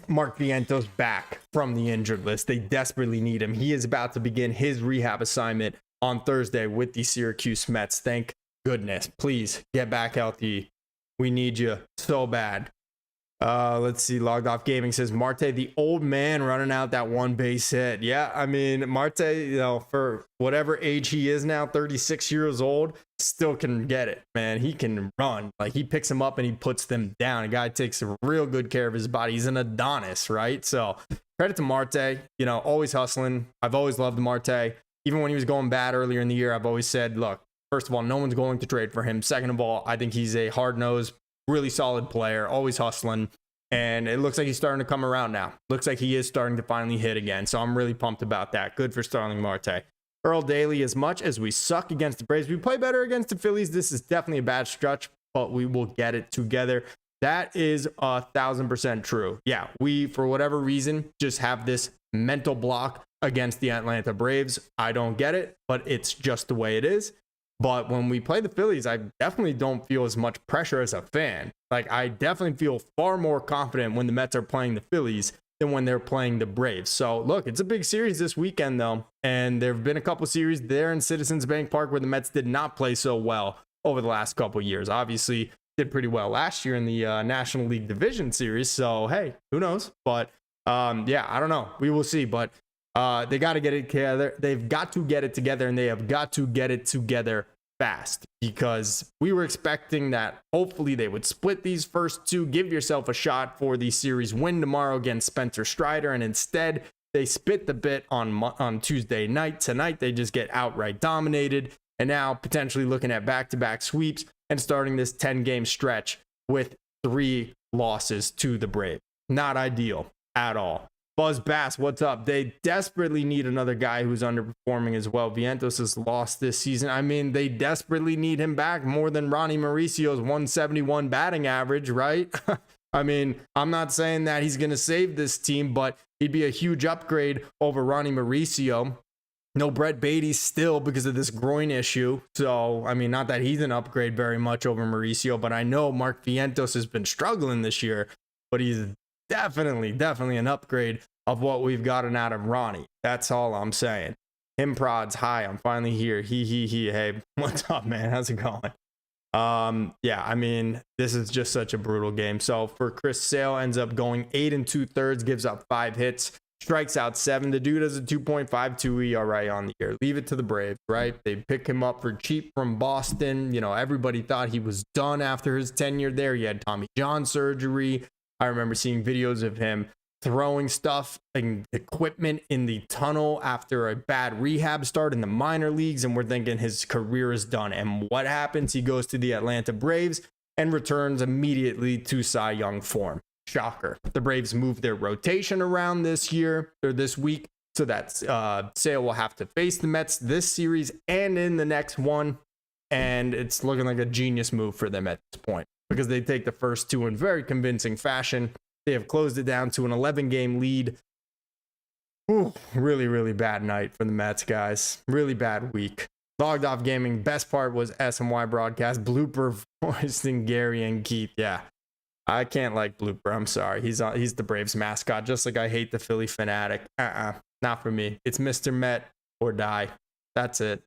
Vientos back from the injured list. They desperately need him. He is about to begin his rehab assignment on Thursday with the Syracuse Mets. Thank goodness. Please get back healthy. We need you so bad. Let's see. Logged Off Gaming says Marte, the old man, running out that 1 base hit. Yeah, I mean, Marte, you know, for whatever age he is now, 36 years old, still can get it, man. He can run. Like, he picks them up and he puts them down. A guy takes a real good care of his body. He's an Adonis, right? So credit to Marte, you know, always hustling. I've always loved Marte. Even when he was going bad earlier in the year, I've always said, look, first of all, no one's going to trade for him. Second of all, I think he's a hard-nosed, really solid player, always hustling. And it looks like he's starting to come around now. Looks like he is starting to finally hit again. So I'm really pumped about that. Good for Starling Marte. Earl Daly, as much as we suck against the Braves, we play better against the Phillies. This is definitely a bad stretch, but we will get it together. That is 1,000% true. Yeah, we, for whatever reason, just have this mental block against the Atlanta Braves. I don't get it, but it's just the way it is. But when we play the Phillies, I definitely don't feel as much pressure as a fan. Like, I definitely feel far more confident when the Mets are playing the Phillies than when they're playing the Braves. So look, it's a big series this weekend though. And there have been a couple series there in Citizens Bank Park where the Mets did not play so well over the last couple years. Obviously did pretty well last year in the National League Division Series. So, hey, who knows? But yeah, I don't know. We will see. But they got to get it together. They've got to get it together, and they have got to get it together fast, because we were expecting that hopefully they would split these first 2, give yourself a shot for the series win tomorrow against Spencer Strider, and instead they spit the bit on Tuesday night. Tonight they just get outright dominated, and now potentially looking at back-to-back sweeps and starting this 10-game stretch with 3 losses to the Braves. Not ideal at all. Buzz Bass, what's up? They desperately need another guy who's underperforming as well. Vientos has lost this season. I mean, they desperately need him back more than Ronnie Mauricio's 171 batting average, right? I mean, I'm not saying that he's going to save this team, but he'd be a huge upgrade over Ronnie Mauricio. No Brett Beatty still because of this groin issue. So, I mean, not that he's an upgrade very much over Mauricio, but I know Mark Vientos has been struggling this year, but he's definitely an upgrade of what we've gotten out of Ronnie. That's all I'm saying. Him prods, hi, I'm finally here. He. Hey, what's up, man? How's it going? Yeah, I mean, this is just such a brutal game. So for Chris Sale, ends up going 8 2/3, gives up 5 hits, strikes out 7. The dude has a 2.52 ERA on the year. Leave it to the Braves, right? They pick him up for cheap from Boston. You know, everybody thought he was done after his tenure there. He had Tommy John surgery. I remember seeing videos of him throwing stuff and equipment in the tunnel after a bad rehab start in the minor leagues, and we're thinking his career is done. And what happens? He goes to the Atlanta Braves and returns immediately to Cy Young form. Shocker. The Braves moved their rotation around this week, so that Sale will have to face the Mets this series and in the next one. And it's looking like a genius move for them at this point, because they take the first 2 in very convincing fashion. They have closed it down to an 11-game lead. Ooh, really bad night for the Mets, guys. Really bad week. Logged Off Gaming, best part was SMY broadcast. Blooper voicing Gary and Keith. Yeah, I can't like Blooper. I'm sorry. He's the Braves mascot, just like I hate the Philly fanatic. Not for me. It's Mr. Met or die. That's it.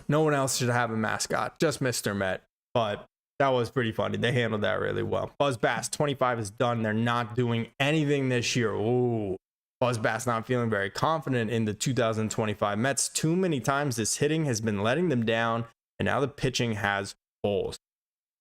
No one else should have a mascot. Just Mr. Met. But that was pretty funny. They handled that really well. Buzz Bass, 25 is done. They're not doing anything this year. Ooh. Buzz Bass not feeling very confident in the 2025 Mets. Too many times this hitting has been letting them down, and now the pitching has holes.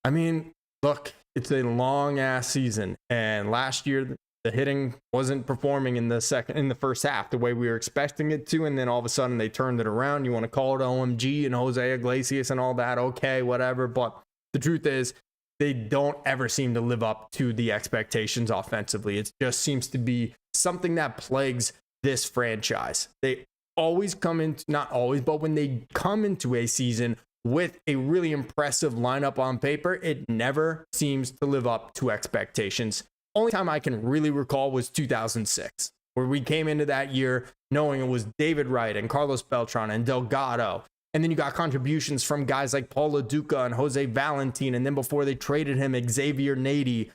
I mean, look, it's a long ass season, and last year the hitting wasn't performing in the first half the way we were expecting it to, and then all of a sudden they turned it around. You want to call it OMG and Jose Iglesias and all that, okay, whatever, but the truth is they don't ever seem to live up to the expectations offensively. It just seems to be something that plagues this franchise. They always come into, not always, but when they come into a season with a really impressive lineup on paper, it never seems to live up to expectations. Only time I can really recall was 2006, where we came into that year knowing it was David Wright and Carlos Beltran and Delgado. And then you got contributions from guys like Paul LaDuca and Jose Valentin. And then before they traded him, Xavier Nady.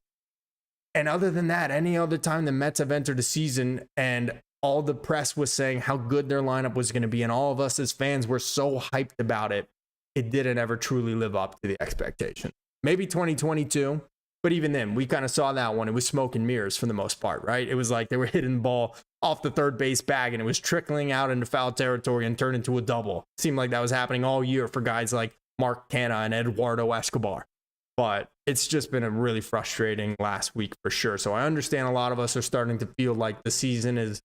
And other than that, any other time the Mets have entered a season and all the press was saying how good their lineup was going to be, and all of us as fans were so hyped about it, it didn't ever truly live up to the expectation. Maybe 2022, but even then, we kind of saw that one. It was smoke and mirrors for the most part, right? It was like they were hitting the ball off the third base bag and it was trickling out into foul territory and turned into a double. It seemed like that was happening all year for guys like Mark Canha and Eduardo Escobar. But it's just been a really frustrating last week for sure. So I understand a lot of us are starting to feel like the season is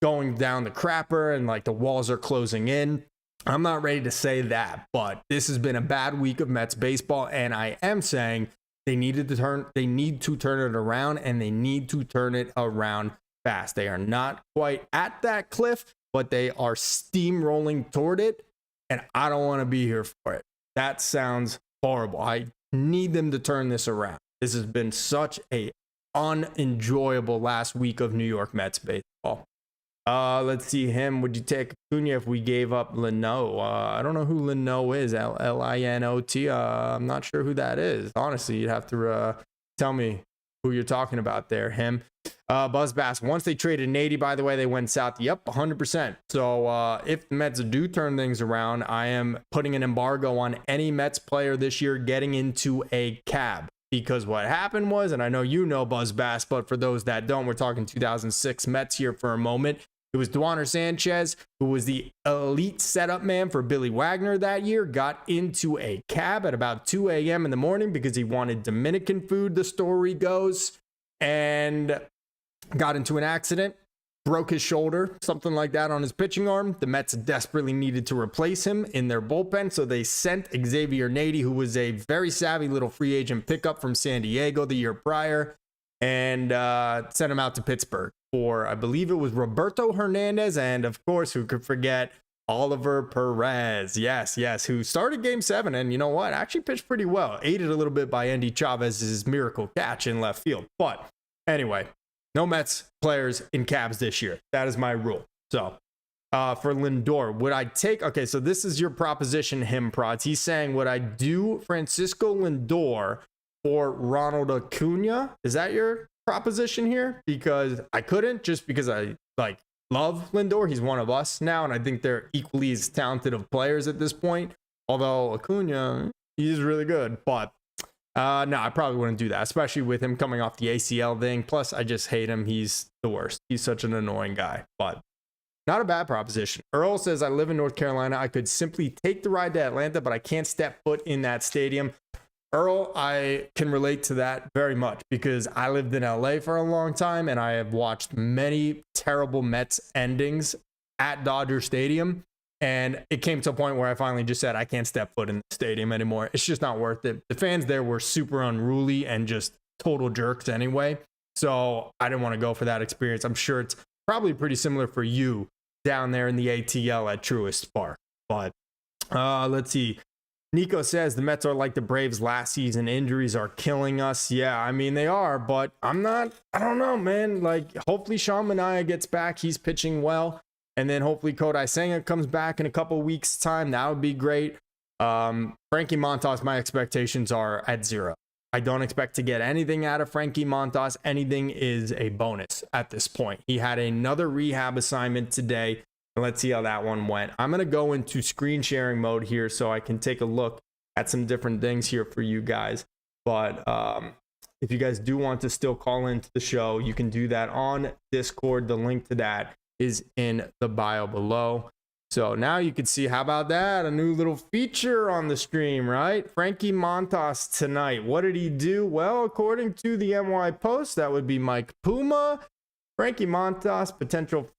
going down the crapper and like the walls are closing in. I'm not ready to say that, but this has been a bad week of Mets baseball, and I am saying they need to turn it around, and they need to turn it around fast. They are not quite at that cliff, but they are steamrolling toward it, and I don't want to be here for it. That sounds horrible. I need them to turn this around. This has been such a unenjoyable last week of New York Mets baseball. Let's see him. Would you take Acuna if we gave up Lino? I don't know who Lino is. Linot. I'm not sure who that is. Honestly, you'd have to tell me who you're talking about there. Him. Buzz Bass. Once they traded Nady, by the way, they went south. Yep, 100%. So if the Mets do turn things around, I am putting an embargo on any Mets player this year getting into a cab. Because what happened was, and I know you know Buzz Bass, but for those that don't, we're talking 2006 Mets here for a moment. It was Duaner Sanchez, who was the elite setup man for Billy Wagner that year, got into a cab at about 2 a.m. in the morning because he wanted Dominican food, the story goes, and got into an accident, broke his shoulder, something like that on his pitching arm. The Mets desperately needed to replace him in their bullpen, so they sent Xavier Nady, who was a very savvy little free agent pickup from San Diego the year prior, and sent him out to Pittsburgh for, I believe it was Roberto Hernandez, and of course, who could forget Oliver Perez. Yes, who started Game 7, and you know what? Actually pitched pretty well. Aided a little bit by Andy Chavez's miracle catch in left field. But anyway, no Mets players in cabs this year. That is my rule. So for Lindor, would I take... Okay, so this is your proposition, him prods. He's saying, would I do Francisco Lindor for Ronald Acuna? Is that your proposition here? Because I couldn't, just because I love Lindor. He's one of us now, and I think they're equally as talented of players at this point. Although Acuna, he's really good. But no, I probably wouldn't do that, especially with him coming off the ACL thing. Plus, I just hate him. He's the worst. He's such an annoying guy. But not a bad proposition. Earl says, I live in North Carolina. I could simply take the ride to Atlanta, but I can't step foot in that stadium. Earl, I can relate to that very much because I lived in LA for a long time and I have watched many terrible Mets endings at Dodger Stadium. And it came to a point where I finally just said, I can't step foot in the stadium anymore. It's just not worth it. The fans there were super unruly and just total jerks anyway. So I didn't want to go for that experience. I'm sure it's probably pretty similar for you down there in the ATL at Truist Park. But let's see. Nico says the Mets are like the Braves last season. Injuries are killing us. Yeah, I mean, they are, but I don't know, man. Like, hopefully Sean Manaea gets back. He's pitching well. And then hopefully Kodai Senga comes back in a couple weeks' time. That would be great. Frankie Montas, my expectations are at 0. I don't expect to get anything out of Frankie Montas. Anything is a bonus at this point. He had another rehab assignment today. Let's see how that one went. I'm going to go into screen sharing mode here so I can take a look at some different things here for you guys. But if you guys do want to still call into the show, you can do that on Discord. The link to that is in the bio below. So now you can see, how about that? A new little feature on the stream, right? Frankie Montas tonight. What did he do? Well, according to the NY Post, that would be Mike Puma. Frankie Montas' potential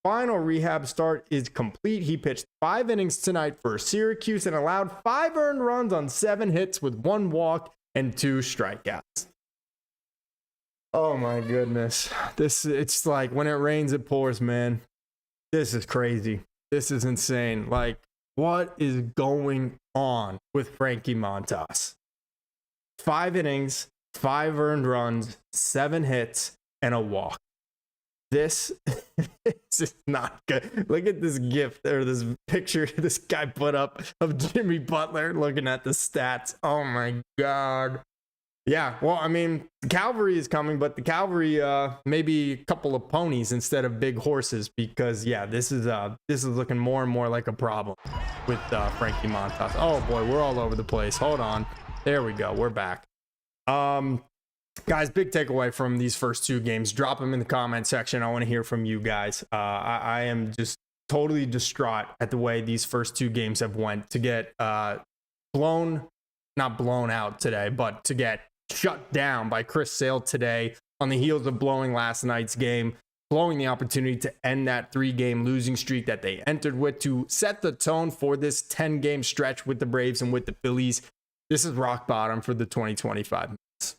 final rehab start is complete. He pitched 5 innings tonight for Syracuse and allowed 5 earned runs on 7 hits with 1 walk and 2 strikeouts. Oh my goodness. It's like when it rains, it pours, man. This is crazy. This is insane. Like, what is going on with Frankie Montas? 5 innings, 5 earned runs, 7 hits, and a walk. This is not good. Look at this gift or this picture this guy put up of Jimmy Butler looking at the stats. Oh my God. Yeah, well, I mean, the cavalry is coming, but the cavalry, maybe a couple of ponies instead of big horses, because yeah, this is looking more and more like a problem with Frankie Montas. Oh boy, we're all over the place. Hold on, there we go. We're back. Guys, big takeaway from these first 2 games. Drop them in the comment section. I want to hear from you guys. I am just totally distraught at the way these first 2 games have went. To get not blown out today, but to get shut down by Chris Sale today on the heels of blowing last night's game, blowing the opportunity to end that 3-game losing streak that they entered with to set the tone for this 10-game stretch with the Braves and with the Phillies. This is rock bottom for the 2025 Mets.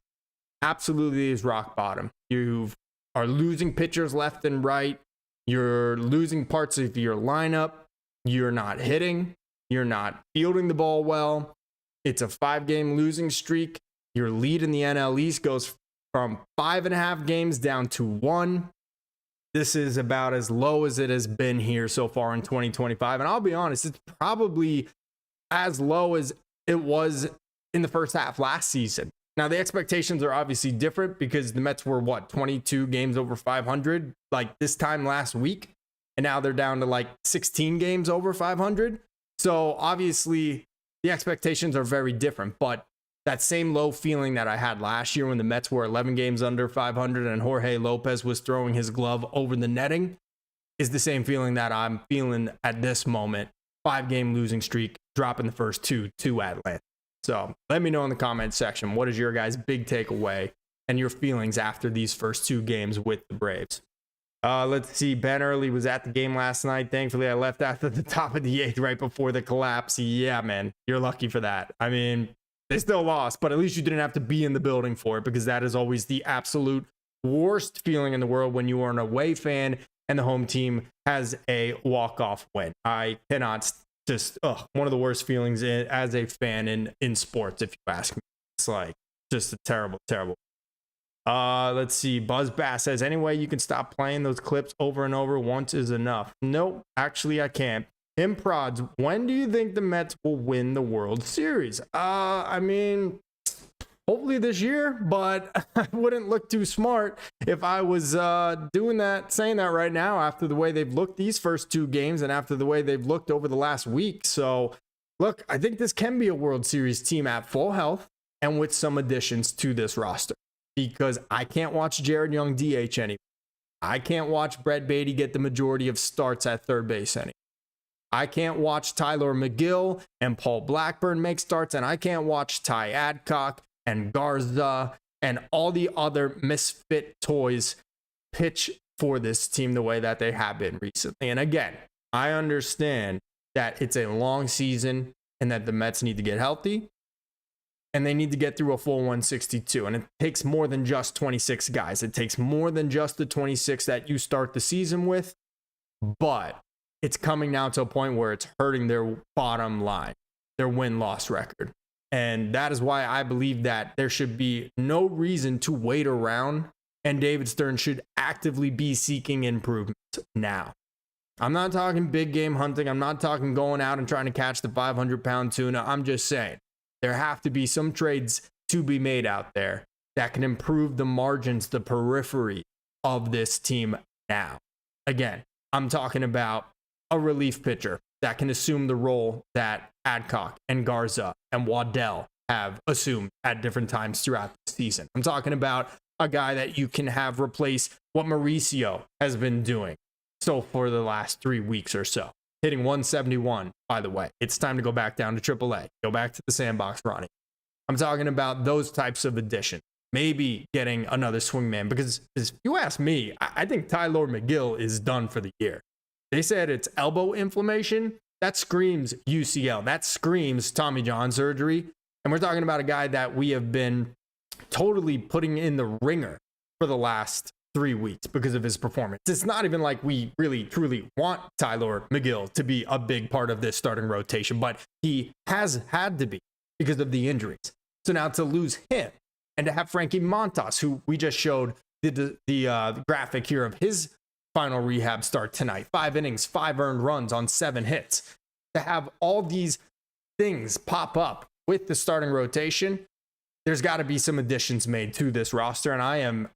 Absolutely is rock bottom. You are losing pitchers left and right. You're losing parts of your lineup. You're not hitting. You're not fielding the ball well. It's a 5-game losing streak. Your lead in the NL East goes from 5.5 games down to 1. This is about as low as it has been here so far in 2025. And I'll be honest, it's probably as low as it was in the first half last season. Now, the expectations are obviously different because the Mets were, 22 games over 500 like this time last week. And now they're down to like 16 games over 500. So obviously the expectations are very different. But that same low feeling that I had last year when the Mets were 11 games under 500 and Jorge Lopez was throwing his glove over the netting is the same feeling that I'm feeling at this moment. 5-game losing streak, dropping the first 2 to Atlanta. So let me know in the comment section, what is your guys' big takeaway and your feelings after these first 2 games with the Braves? Let's see. Ben Early was at the game last night. Thankfully, I left after the top of the 8th right before the collapse. Yeah, man, you're lucky for that. I mean, they still lost, but at least you didn't have to be in the building for it, because that is always the absolute worst feeling in the world when you are an away fan and the home team has a walk-off win. I cannot one of the worst feelings as a fan in sports, if you ask me. It's like just a terrible, terrible. Let's see. Buzz Bass says, anyway, you can stop playing those clips over and over. Once is enough. Nope, actually I can't. Him Prods, when do you think the Mets will win the World Series? I mean, hopefully this year, but I wouldn't look too smart if I was saying that right now after the way they've looked these first 2 games and after the way they've looked over the last week. So, look, I think this can be a World Series team at full health and with some additions to this roster, because I can't watch Jared Young DH anymore. I can't watch Brett Beatty get the majority of starts at third base anymore. I can't watch Tyler McGill and Paul Blackburn make starts, and I can't watch Ty Adcock and Garza and all the other misfit toys pitch for this team the way that they have been recently. And again, I understand that it's a long season and that the Mets need to get healthy and they need to get through a full 162. And it takes more than just 26 guys. It takes more than just the 26 that you start the season with, but it's coming now to a point where it's hurting their bottom line, their win-loss record. And that is why I believe that there should be no reason to wait around, and David Stern should actively be seeking improvement now. I'm not talking big game hunting. I'm not talking going out and trying to catch the 500-pound tuna. I'm just saying there have to be some trades to be made out there that can improve the margins, the periphery of this team now. Again, I'm talking about a relief pitcher that can assume the role that Adcock and Garza and Waddell have assumed at different times throughout the season. I'm talking about a guy that you can have replace what Mauricio has been doing so for the last 3 weeks or so. hitting 171, by the way. It's time to go back down to AAA. Go back to the sandbox, Ronnie. I'm talking about those types of additions. Maybe getting another swingman, because if you ask me, I think Tyler McGill is done for the year. They said it's elbow inflammation. That screams UCL. That screams Tommy John surgery. And we're talking about a guy that we have been totally putting in the ringer for the last 3 weeks because of his performance. It's not even like we really, truly want Tyler McGill to be a big part of this starting rotation, but he has had to be because of the injuries. So now to lose him, and to have Frankie Montas, who we just showed the graphic here of his final rehab start tonight. 5 innings, 5 earned runs on 7 hits. To have all these things pop up with the starting rotation, there's got to be some additions made to this roster. And I am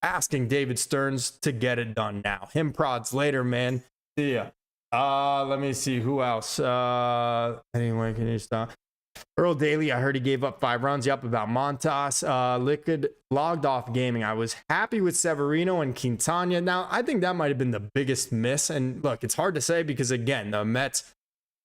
asking David Stearns to get it done now. Him prods later, man. See ya. Let me see who else. Anyway, can you stop? Earl Daly, I heard he gave up 5 runs. Yep, about Montas. Liquid logged off gaming. I was happy with Severino and Quintana. Now, I think that might have been the biggest miss. And look, it's hard to say because, again, the Mets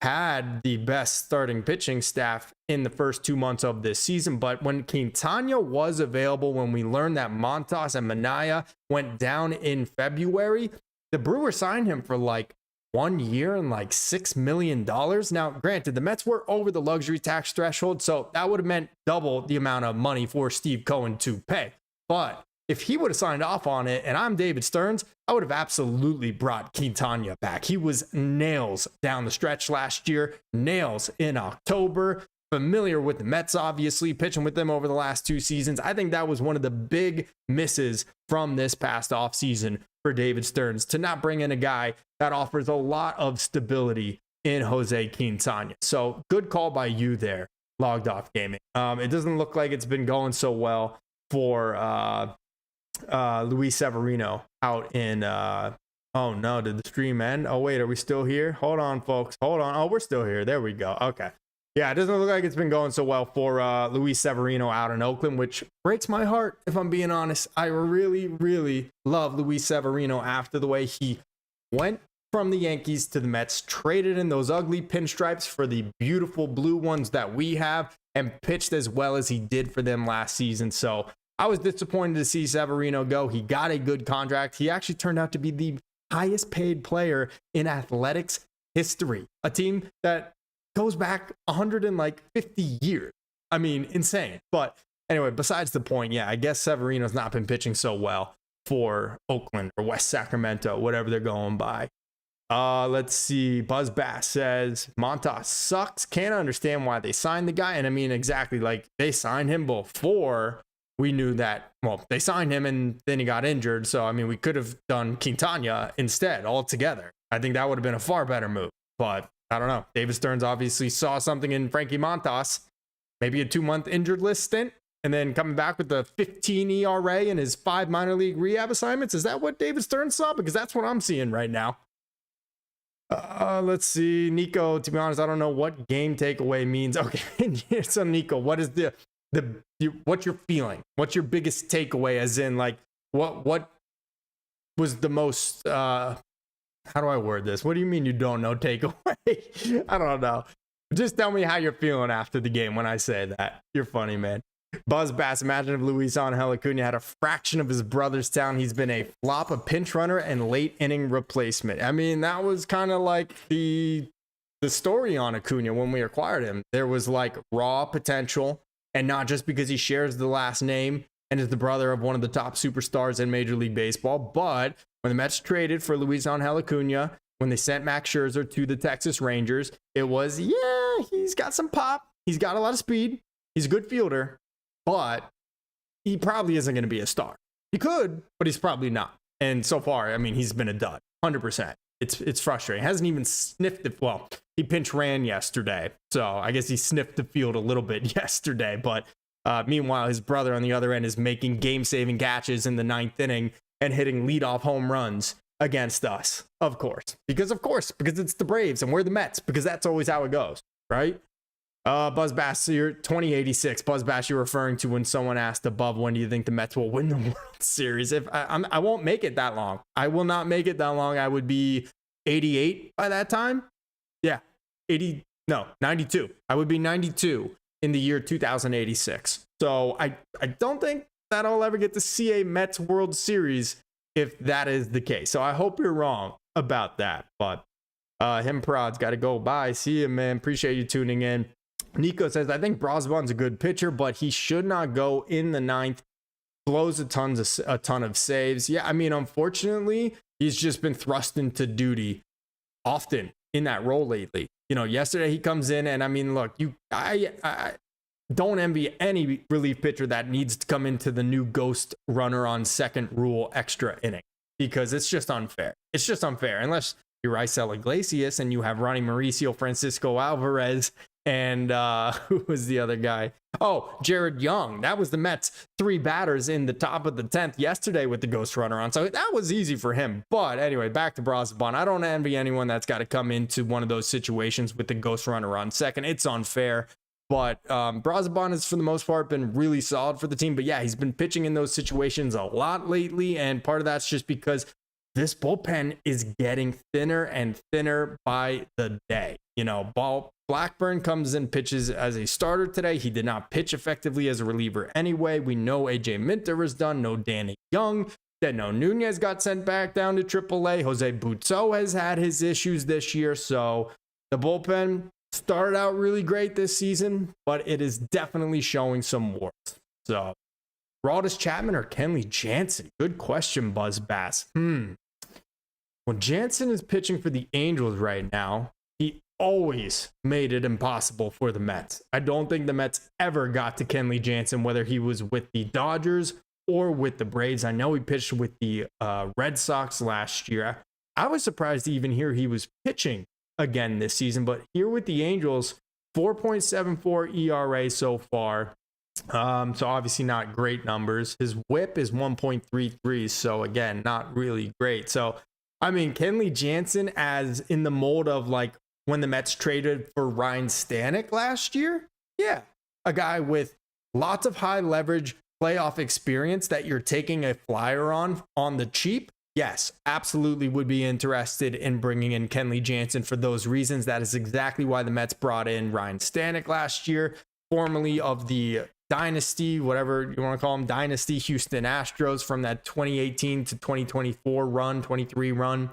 had the best starting pitching staff in the first 2 months of this season. But when Quintana was available, when we learned that Montas and Minaya went down in February, the Brewers signed him for like 1 year and like $6 million. Now, granted, the Mets were over the luxury tax threshold, so that would have meant double the amount of money for Steve Cohen to pay. But if he would have signed off on it, and I'm David Stearns, I would have absolutely brought Quintana back. He was nails down the stretch last year, nails in October. Familiar with the Mets, obviously, pitching with them over the last 2 seasons. I think that was one of the big misses from this past offseason for David Stearns, to not bring in a guy that offers a lot of stability in Jose Quintana. So good call by you there, Logged Off Gaming. It doesn't look like it's been going so well for Luis Severino out in oh no, did the stream end? Oh wait, are we still here? Hold on, folks. Hold on. Oh, we're still here. There we go. Okay. Yeah, it doesn't look like it's been going so well for Luis Severino out in Oakland, which breaks my heart, if I'm being honest. I really, really love Luis Severino after the way he went from the Yankees to the Mets, traded in those ugly pinstripes for the beautiful blue ones that we have, and pitched as well as he did for them last season. So I was disappointed to see Severino go. He got a good contract. He actually turned out to be the highest paid player in athletics history. A team that goes back 150 years. I mean, insane. But anyway, besides the point, yeah, I guess Severino's not been pitching so well for Oakland or West Sacramento, whatever they're going by. Let's see. Buzz Bass says, Montas sucks. Can't understand why they signed the guy. And I mean, exactly, like they signed him before we knew that, well, they signed him and then he got injured. So, I mean, we could have done Quintana instead altogether. I think that would have been a far better move. But I don't know. David Stearns obviously saw something in Frankie Montas, maybe a 2-month injured list stint, and then coming back with the 15 ERA and his 5 minor league rehab assignments. Is that what David Stearns saw? Because that's what I'm seeing right now. Let's see. Nico, to be honest, I don't know what game takeaway means. Okay, so Nico, what is what you're feeling? What's your biggest takeaway? As in, like, what was the most how do I word this? What do you mean you don't know takeaway? I don't know. Just tell me how you're feeling after the game when I say that. You're funny, man. Buzz Bass, imagine if Luis Angel Acuna had a fraction of his brother's talent. He's been a flop, a pinch runner, and late inning replacement. I mean, that was kind of like the story on Acuna when we acquired him. There was like raw potential, and not just because he shares the last name and is the brother of one of the top superstars in Major League Baseball, but when the Mets traded for Luis Angel Acuna, when they sent Max Scherzer to the Texas Rangers, it was, yeah, he's got some pop. He's got a lot of speed. He's a good fielder, but he probably isn't going to be a star. He could, but he's probably not. And so far, I mean, he's been a dud, 100%. It's frustrating. Hasn't even sniffed it. Well, he pinch ran yesterday, so I guess he sniffed the field a little bit yesterday. But meanwhile, his brother on the other end is making game-saving catches in the 9th inning and hitting leadoff home runs against us, of course, because it's the Braves and we're the Mets, because that's always how it goes, right? Buzz Bass, you're 2086. Buzz Bass, you're referring to when someone asked above, when do you think the Mets will win the World Series? If I won't make it that long. I will not make it that long. I would be 88 by that time. Yeah, 80, no, 92. I would be 92 in the year 2086. So I don't think that I'll ever get to see a Mets World Series if that is the case. So I hope you're wrong about that. But him Prod's got to go. Bye. See you, man. Appreciate you tuning in. Nico says, I think Brosban's a good pitcher, but he should not go in the ninth. Blows a ton of saves. Yeah, I mean, unfortunately, he's just been thrust into duty often in that role lately. You know, yesterday he comes in and I mean, look, I don't envy any relief pitcher that needs to come into the new ghost runner on second rule extra inning because it's just unfair. It's just unfair unless you're Raisel Iglesias and you have Ronnie Mauricio, Francisco Alvarez, and who was the other guy? Oh, Jared Young. That was the Mets' 3 batters in the top of the 10th yesterday with the ghost runner on. So that was easy for him. But anyway, back to Brosban. I don't envy anyone that's got to come into one of those situations with the ghost runner on second. It's unfair. But Brosban has, for the most part, been really solid for the team. But yeah, he's been pitching in those situations a lot lately. And part of that's just because this bullpen is getting thinner and thinner by the day. You know, Blackburn comes in, pitches as a starter today. He did not pitch effectively as a reliever anyway. We know AJ Minter was done. No Danny Young. Deno Nunez got sent back down to AAA. Jose Butzo has had his issues this year. So the bullpen started out really great this season, but it is definitely showing some warts. So Aroldis Chapman or Kenley Jansen? Good question, Buzz Bass. Well, Jansen is pitching for the Angels right now. He always made it impossible for the Mets. I don't think the Mets ever got to Kenley Jansen, whether he was with the Dodgers or with the Braves. I know he pitched with the Red Sox last year. I was surprised to even hear he was pitching again this season, but here with the Angels, 4.74 ERA so far. So obviously not great numbers. His whip is 1.33. So again, not really great. So, I mean, Kenley Jansen as in the mold of like when the Mets traded for Ryan Stanek last year. Yeah. A guy with lots of high leverage playoff experience that you're taking a flyer on the cheap. Yes, absolutely would be interested in bringing in Kenley Jansen for those reasons. That is exactly why the Mets brought in Ryan Stanek last year, formerly of the Dynasty, whatever you want to call him, Dynasty Houston Astros from that 2018 to 2024 run, 23 run.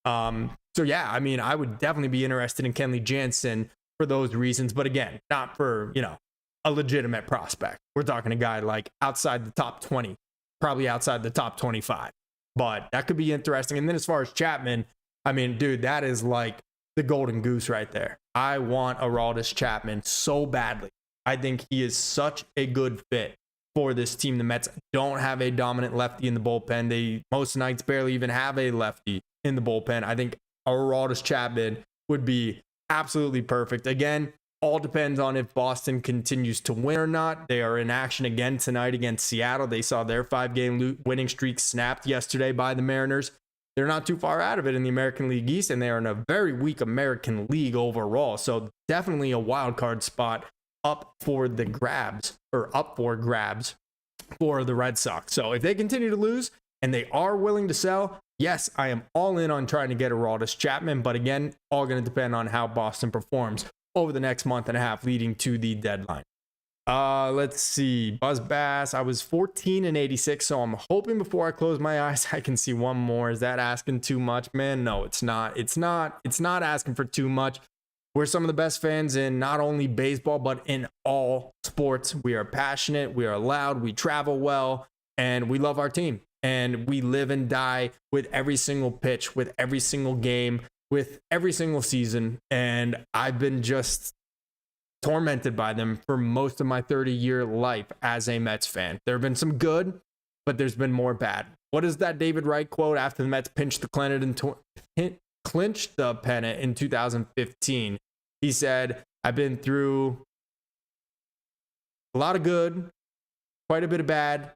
So yeah, I mean, I would definitely be interested in Kenley Jansen for those reasons, but again, not for, you know, a legitimate prospect. We're talking a guy like outside the top 20, probably outside the top 25, but that could be interesting. And then as far as Chapman, I mean, dude, that is like the golden goose right there. I want Aroldis Chapman so badly. I think he is such a good fit for this team. The Mets don't have a dominant lefty in the bullpen. They most nights barely even have a lefty in the bullpen. I think Aroldis Chapman would be absolutely perfect. Again, all depends on if Boston continues to win or not. They are in action again tonight against Seattle. They saw their 5-game winning streak snapped yesterday by the Mariners. They're not too far out of it in the American League East, and they are in a very weak American League overall. So definitely a wild card spot up for grabs for the Red Sox. So if they continue to lose and they are willing to sell, yes, I am all in on trying to get Aroldis Chapman. But again, all going to depend on how Boston performs over the next month and a half leading to the deadline. Let's see. Buzz Bass, I was 14-86, so I'm hoping before I close my eyes I can see one more. Is that asking too much, man? No, it's not. It's not asking for too much. We're some of the best fans in not only baseball, but in all sports. We are passionate, we are loud, we travel well, and we love our team. And we live and die with every single pitch, with every single game, with every single season. And I've been just tormented by them for most of my 30-year life as a Mets fan. There have been some good, but there's been more bad. What is that David Wright quote after the Mets clinched the pennant in 2015? He said, I've been through a lot of good, quite a bit of bad,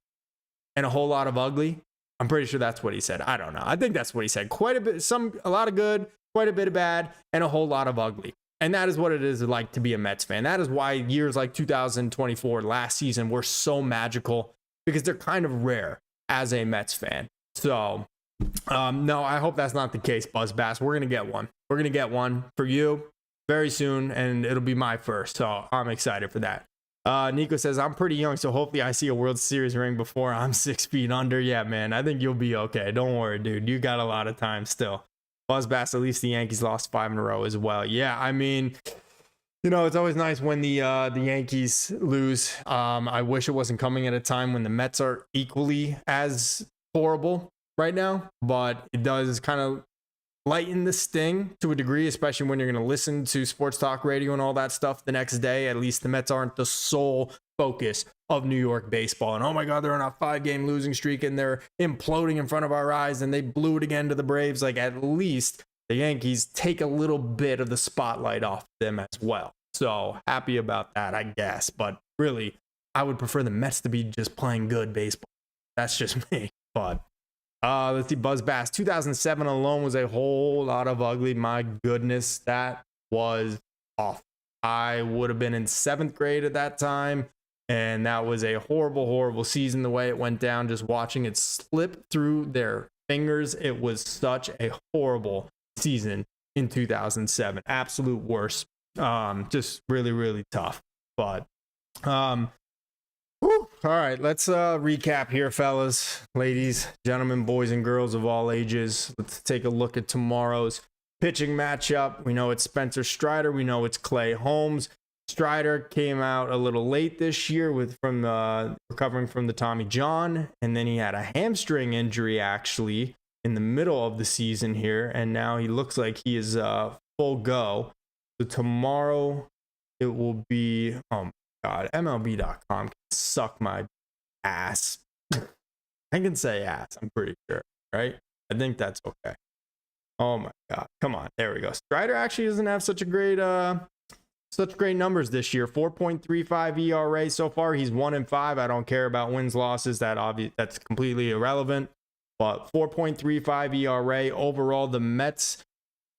and a whole lot of ugly. I'm pretty sure that's what he said. I don't know. I think that's what he said. A lot of good, quite a bit of bad, and a whole lot of ugly. And that is what it is like to be a Mets fan. That is why years like 2024, last season, were so magical, because they're kind of rare as a Mets fan. So, no, I hope that's not the case, Buzz Bass. We're going to get one. We're going to get one for you. very soon, and it'll be my first. So I'm excited for that. Nico says, I'm pretty young, so hopefully I see a World Series ring before I'm 6 feet under. Yeah, man, I think you'll be okay. Don't worry, dude. You got a lot of time still. Buzzbass, at least the Yankees lost 5 in a row as well. Yeah, I mean, you know, it's always nice when the Yankees lose. I wish it wasn't coming at a time when the Mets are equally as horrible right now, but it does kind of lighten the sting to a degree, especially when you're going to listen to sports talk radio and all that stuff the next day. At least the Mets aren't the sole focus of New York baseball. And oh my God, they're on a 5-game losing streak and they're imploding in front of our eyes and they blew it again to the Braves. Like, at least the Yankees take a little bit of the spotlight off them as well. So happy about that, I guess. But really, I would prefer the Mets to be just playing good baseball. That's just me. But let's see, Buzzbass. 2007 alone was a whole lot of ugly. My goodness, that was awful. I would have been in 7th grade at that time, and that was a horrible, horrible season the way it went down. Just watching it slip through their fingers, it was such a horrible season in 2007. Absolute worst. Just really, really tough. But whew. All right, let's recap here, fellas, ladies, gentlemen, boys and girls of all ages. Let's take a look at tomorrow's pitching matchup. We know it's Spencer Strider. We know it's Clay Holmes. Strider came out a little late this year from recovering from the Tommy John, and then he had a hamstring injury actually in the middle of the season here, and now he looks like he is full go. So tomorrow it will be, oh my God, MLB.com can suck my ass. I can say ass, I'm pretty sure, right? I think that's okay. Oh my God, come on, there we go. Strider actually doesn't have such great numbers this year. 4.35 ERA so far. He's 1-5. I don't care about wins, losses. That's completely irrelevant. But 4.35 ERA overall. The Mets'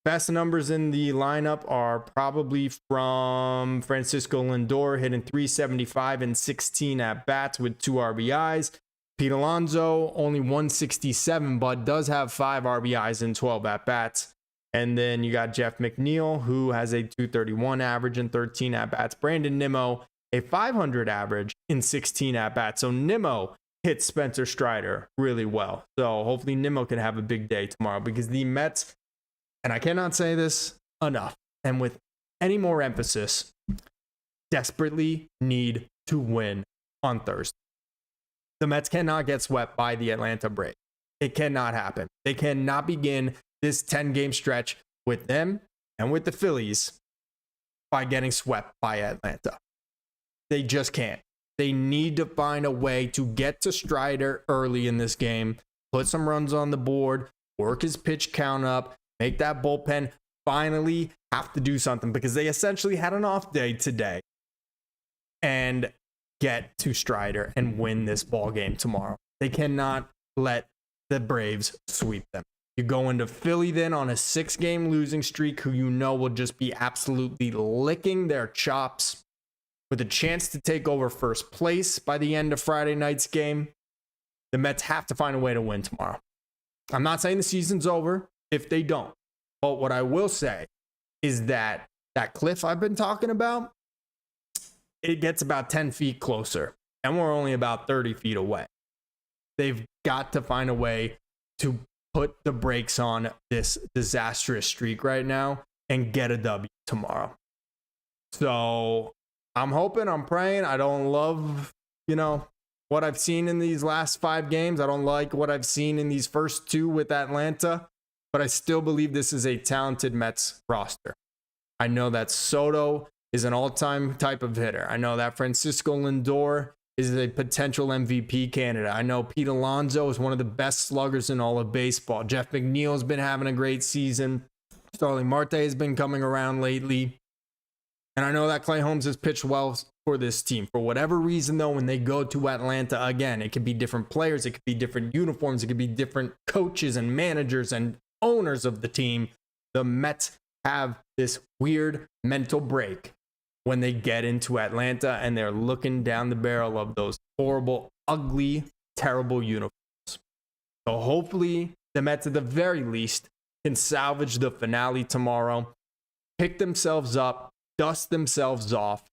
best numbers in the lineup are probably from Francisco Lindor, hitting .375 and 16 at bats with 2 RBIs. Pete Alonso only 167, but does have 5 RBIs and 12 at bats. And then you got Jeff McNeil, who has a .231 average and 13 at bats. Brandon Nimmo, a .500 average in 16 at bats. So Nimmo hits Spencer Strider really well. So hopefully Nimmo can have a big day tomorrow, because the Mets, and I cannot say this enough, and with any more emphasis, desperately need to win on Thursday. The Mets cannot get swept by the Atlanta Braves. It cannot happen. They cannot begin this 10-game stretch with them and with the Phillies by getting swept by Atlanta. They just can't. They need to find a way to get to Strider early in this game, put some runs on the board, work his pitch count up, make that bullpen finally have to do something, because they essentially had an off day today, and get to Strider and win this ball game tomorrow. They cannot let the Braves sweep them. You go into Philly then on a 6-game losing streak, who you know will just be absolutely licking their chops, with a chance to take over first place by the end of Friday night's game. The Mets have to find a way to win tomorrow. I'm not saying the season's over if they don't. But what I will say is that cliff I've been talking about, it gets about 10 feet closer, and we're only about 30 feet away. They've got to find a way to put the brakes on this disastrous streak right now and get a W tomorrow. So I'm hoping, I'm praying. I don't love, what I've seen in these last 5 games. I don't like what I've seen in these first 2 with Atlanta, but I still believe this is a talented Mets roster. I know that Soto is an all-time type of hitter. I know that Francisco Lindor is a potential MVP candidate. I know Pete Alonso is one of the best sluggers in all of baseball. Jeff McNeil has been having a great season. Starling Marte has been coming around lately. And I know that Clay Holmes has pitched well for this team. For whatever reason, though, when they go to Atlanta, again, it could be different players, it could be different uniforms, it could be different coaches and managers and owners of the team. The Mets have this weird mental break when they get into Atlanta and they're looking down the barrel of those horrible, ugly, terrible uniforms. So hopefully the Mets, at the very least, can salvage the finale tomorrow, pick themselves up, dust themselves off,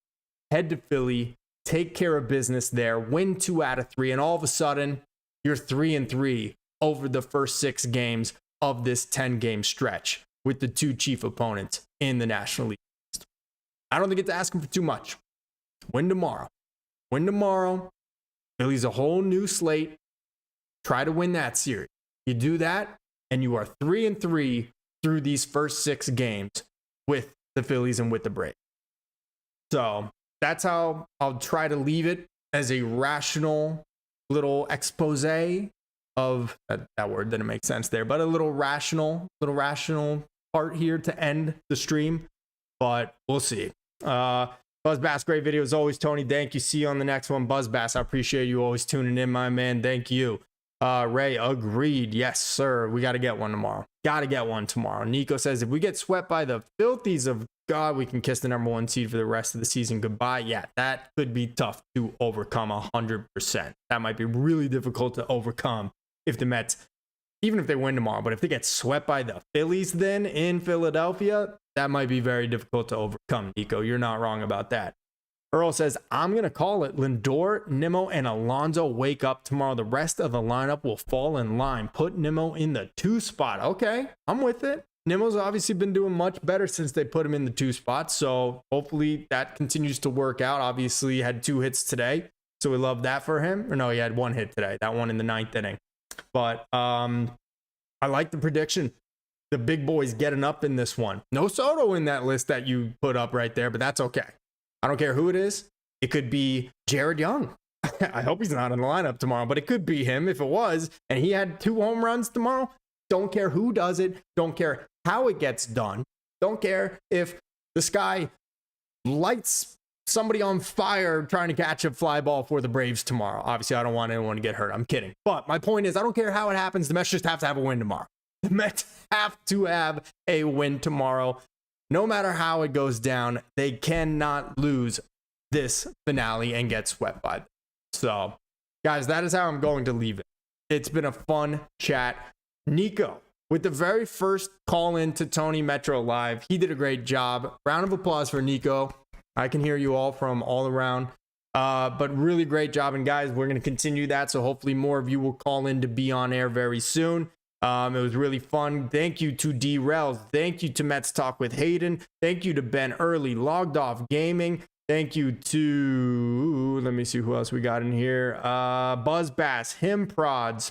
head to Philly, take care of business there, win 2 out of 3, and all of a sudden, you're 3-3 over the first 6 games of this 10-game stretch with the 2 chief opponents in the National League East. I don't think it's asking for too much. Win tomorrow. Win tomorrow. Philly's a whole new slate. Try to win that series. You do that, and you are 3-3 through these first 6 games with the Phillies and with the Braves. So that's how I'll try to leave it, as a rational little expose of that word didn't make sense there, but a little rational part here to end the stream. But we'll see. Buzz Bass, great video as always, Tony. Thank you. See you on the next one. Buzz Bass, I appreciate you always tuning in, my man. Thank you. Ray, agreed. Yes, sir. We got to get one tomorrow. Got to get one tomorrow. Nico says, if we get swept by the filthies of God, we can kiss the number 1 seed for the rest of the season goodbye. Yeah, that could be tough to overcome 100%. That might be really difficult to overcome if the Mets, even if they win tomorrow, but if they get swept by the Phillies then in Philadelphia, that might be very difficult to overcome, Nico. You're not wrong about that. Earl says, I'm going to call it. Lindor, Nimmo, and Alonso wake up tomorrow. The rest of the lineup will fall in line. Put Nimmo in the 2 spot. Okay, I'm with it. Nimmo's obviously been doing much better since they put him in the 2 spot. So hopefully that continues to work out. Obviously, he had 2 hits today, so we love that for him. Or no, he had 1 hit today. That one in the 9th inning. But I like the prediction. The big boys getting up in this one. No Soto in that list that you put up right there, but that's okay. I don't care who it is. It could be Jared Young. I hope he's not in the lineup tomorrow, but it could be him if it was. And he had 2 home runs tomorrow. Don't care who does it. Don't care how it gets done. Don't care if the sky lights somebody on fire trying to catch a fly ball for the Braves tomorrow. Obviously, I don't want anyone to get hurt. I'm kidding. But my point is, I don't care how it happens. The Mets just have to have a win tomorrow. The Mets have to have a win tomorrow. No matter how it goes down, they cannot lose this finale and get swept by them. So, guys, that is how I'm going to leave it. It's been a fun chat. Nico, with the very first call in to Tony Metro Live, he did a great job. Round of applause for Nico. I can hear you all from all around. But really great job. And guys, we're going to continue that. So hopefully more of you will call in to be on air very soon. It was really fun. Thank you to D-Rels. Thank you to Mets Talk with Hayden. Thank you to Ben Early, Logged Off Gaming. Thank you to, let me see who else we got in here. Buzz Bass, Him Prods.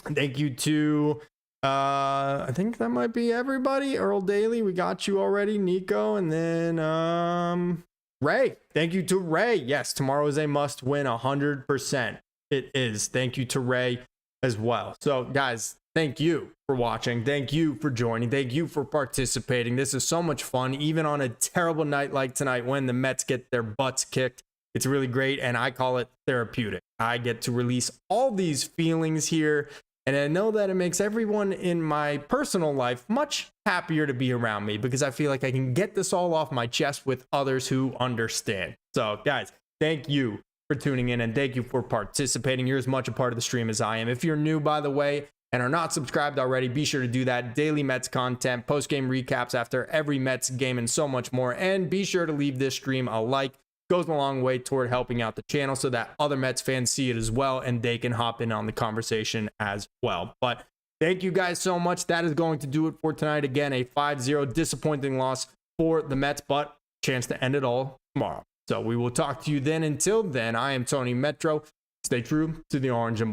Thank you to, I think that might be everybody. Earl Daly, we got you already. Nico, and then Ray. Thank you to Ray. Yes, tomorrow is a must win 100%. It is. Thank you to Ray as well. So, guys, thank you for watching. Thank you for joining. Thank you for participating. This is so much fun, even on a terrible night like tonight when the Mets get their butts kicked. It's really great, and I call it therapeutic. I get to release all these feelings here, and I know that it makes everyone in my personal life much happier to be around me because I feel like I can get this all off my chest with others who understand. So, guys, thank you for tuning in, and thank you for participating. You're as much a part of the stream as I am. If you're new, by the way, and are not subscribed already, be sure to do that. Daily Mets content, post-game recaps after every Mets game, and so much more. And be sure to leave this stream a like. Goes a long way toward helping out the channel so that other Mets fans see it as well, and they can hop in on the conversation as well. But thank you guys so much. That is going to do it for tonight. Again, a 5-0 disappointing loss for the Mets, but chance to end it all tomorrow. So we will talk to you then. Until then, I am Tony Metro. Stay true to the orange and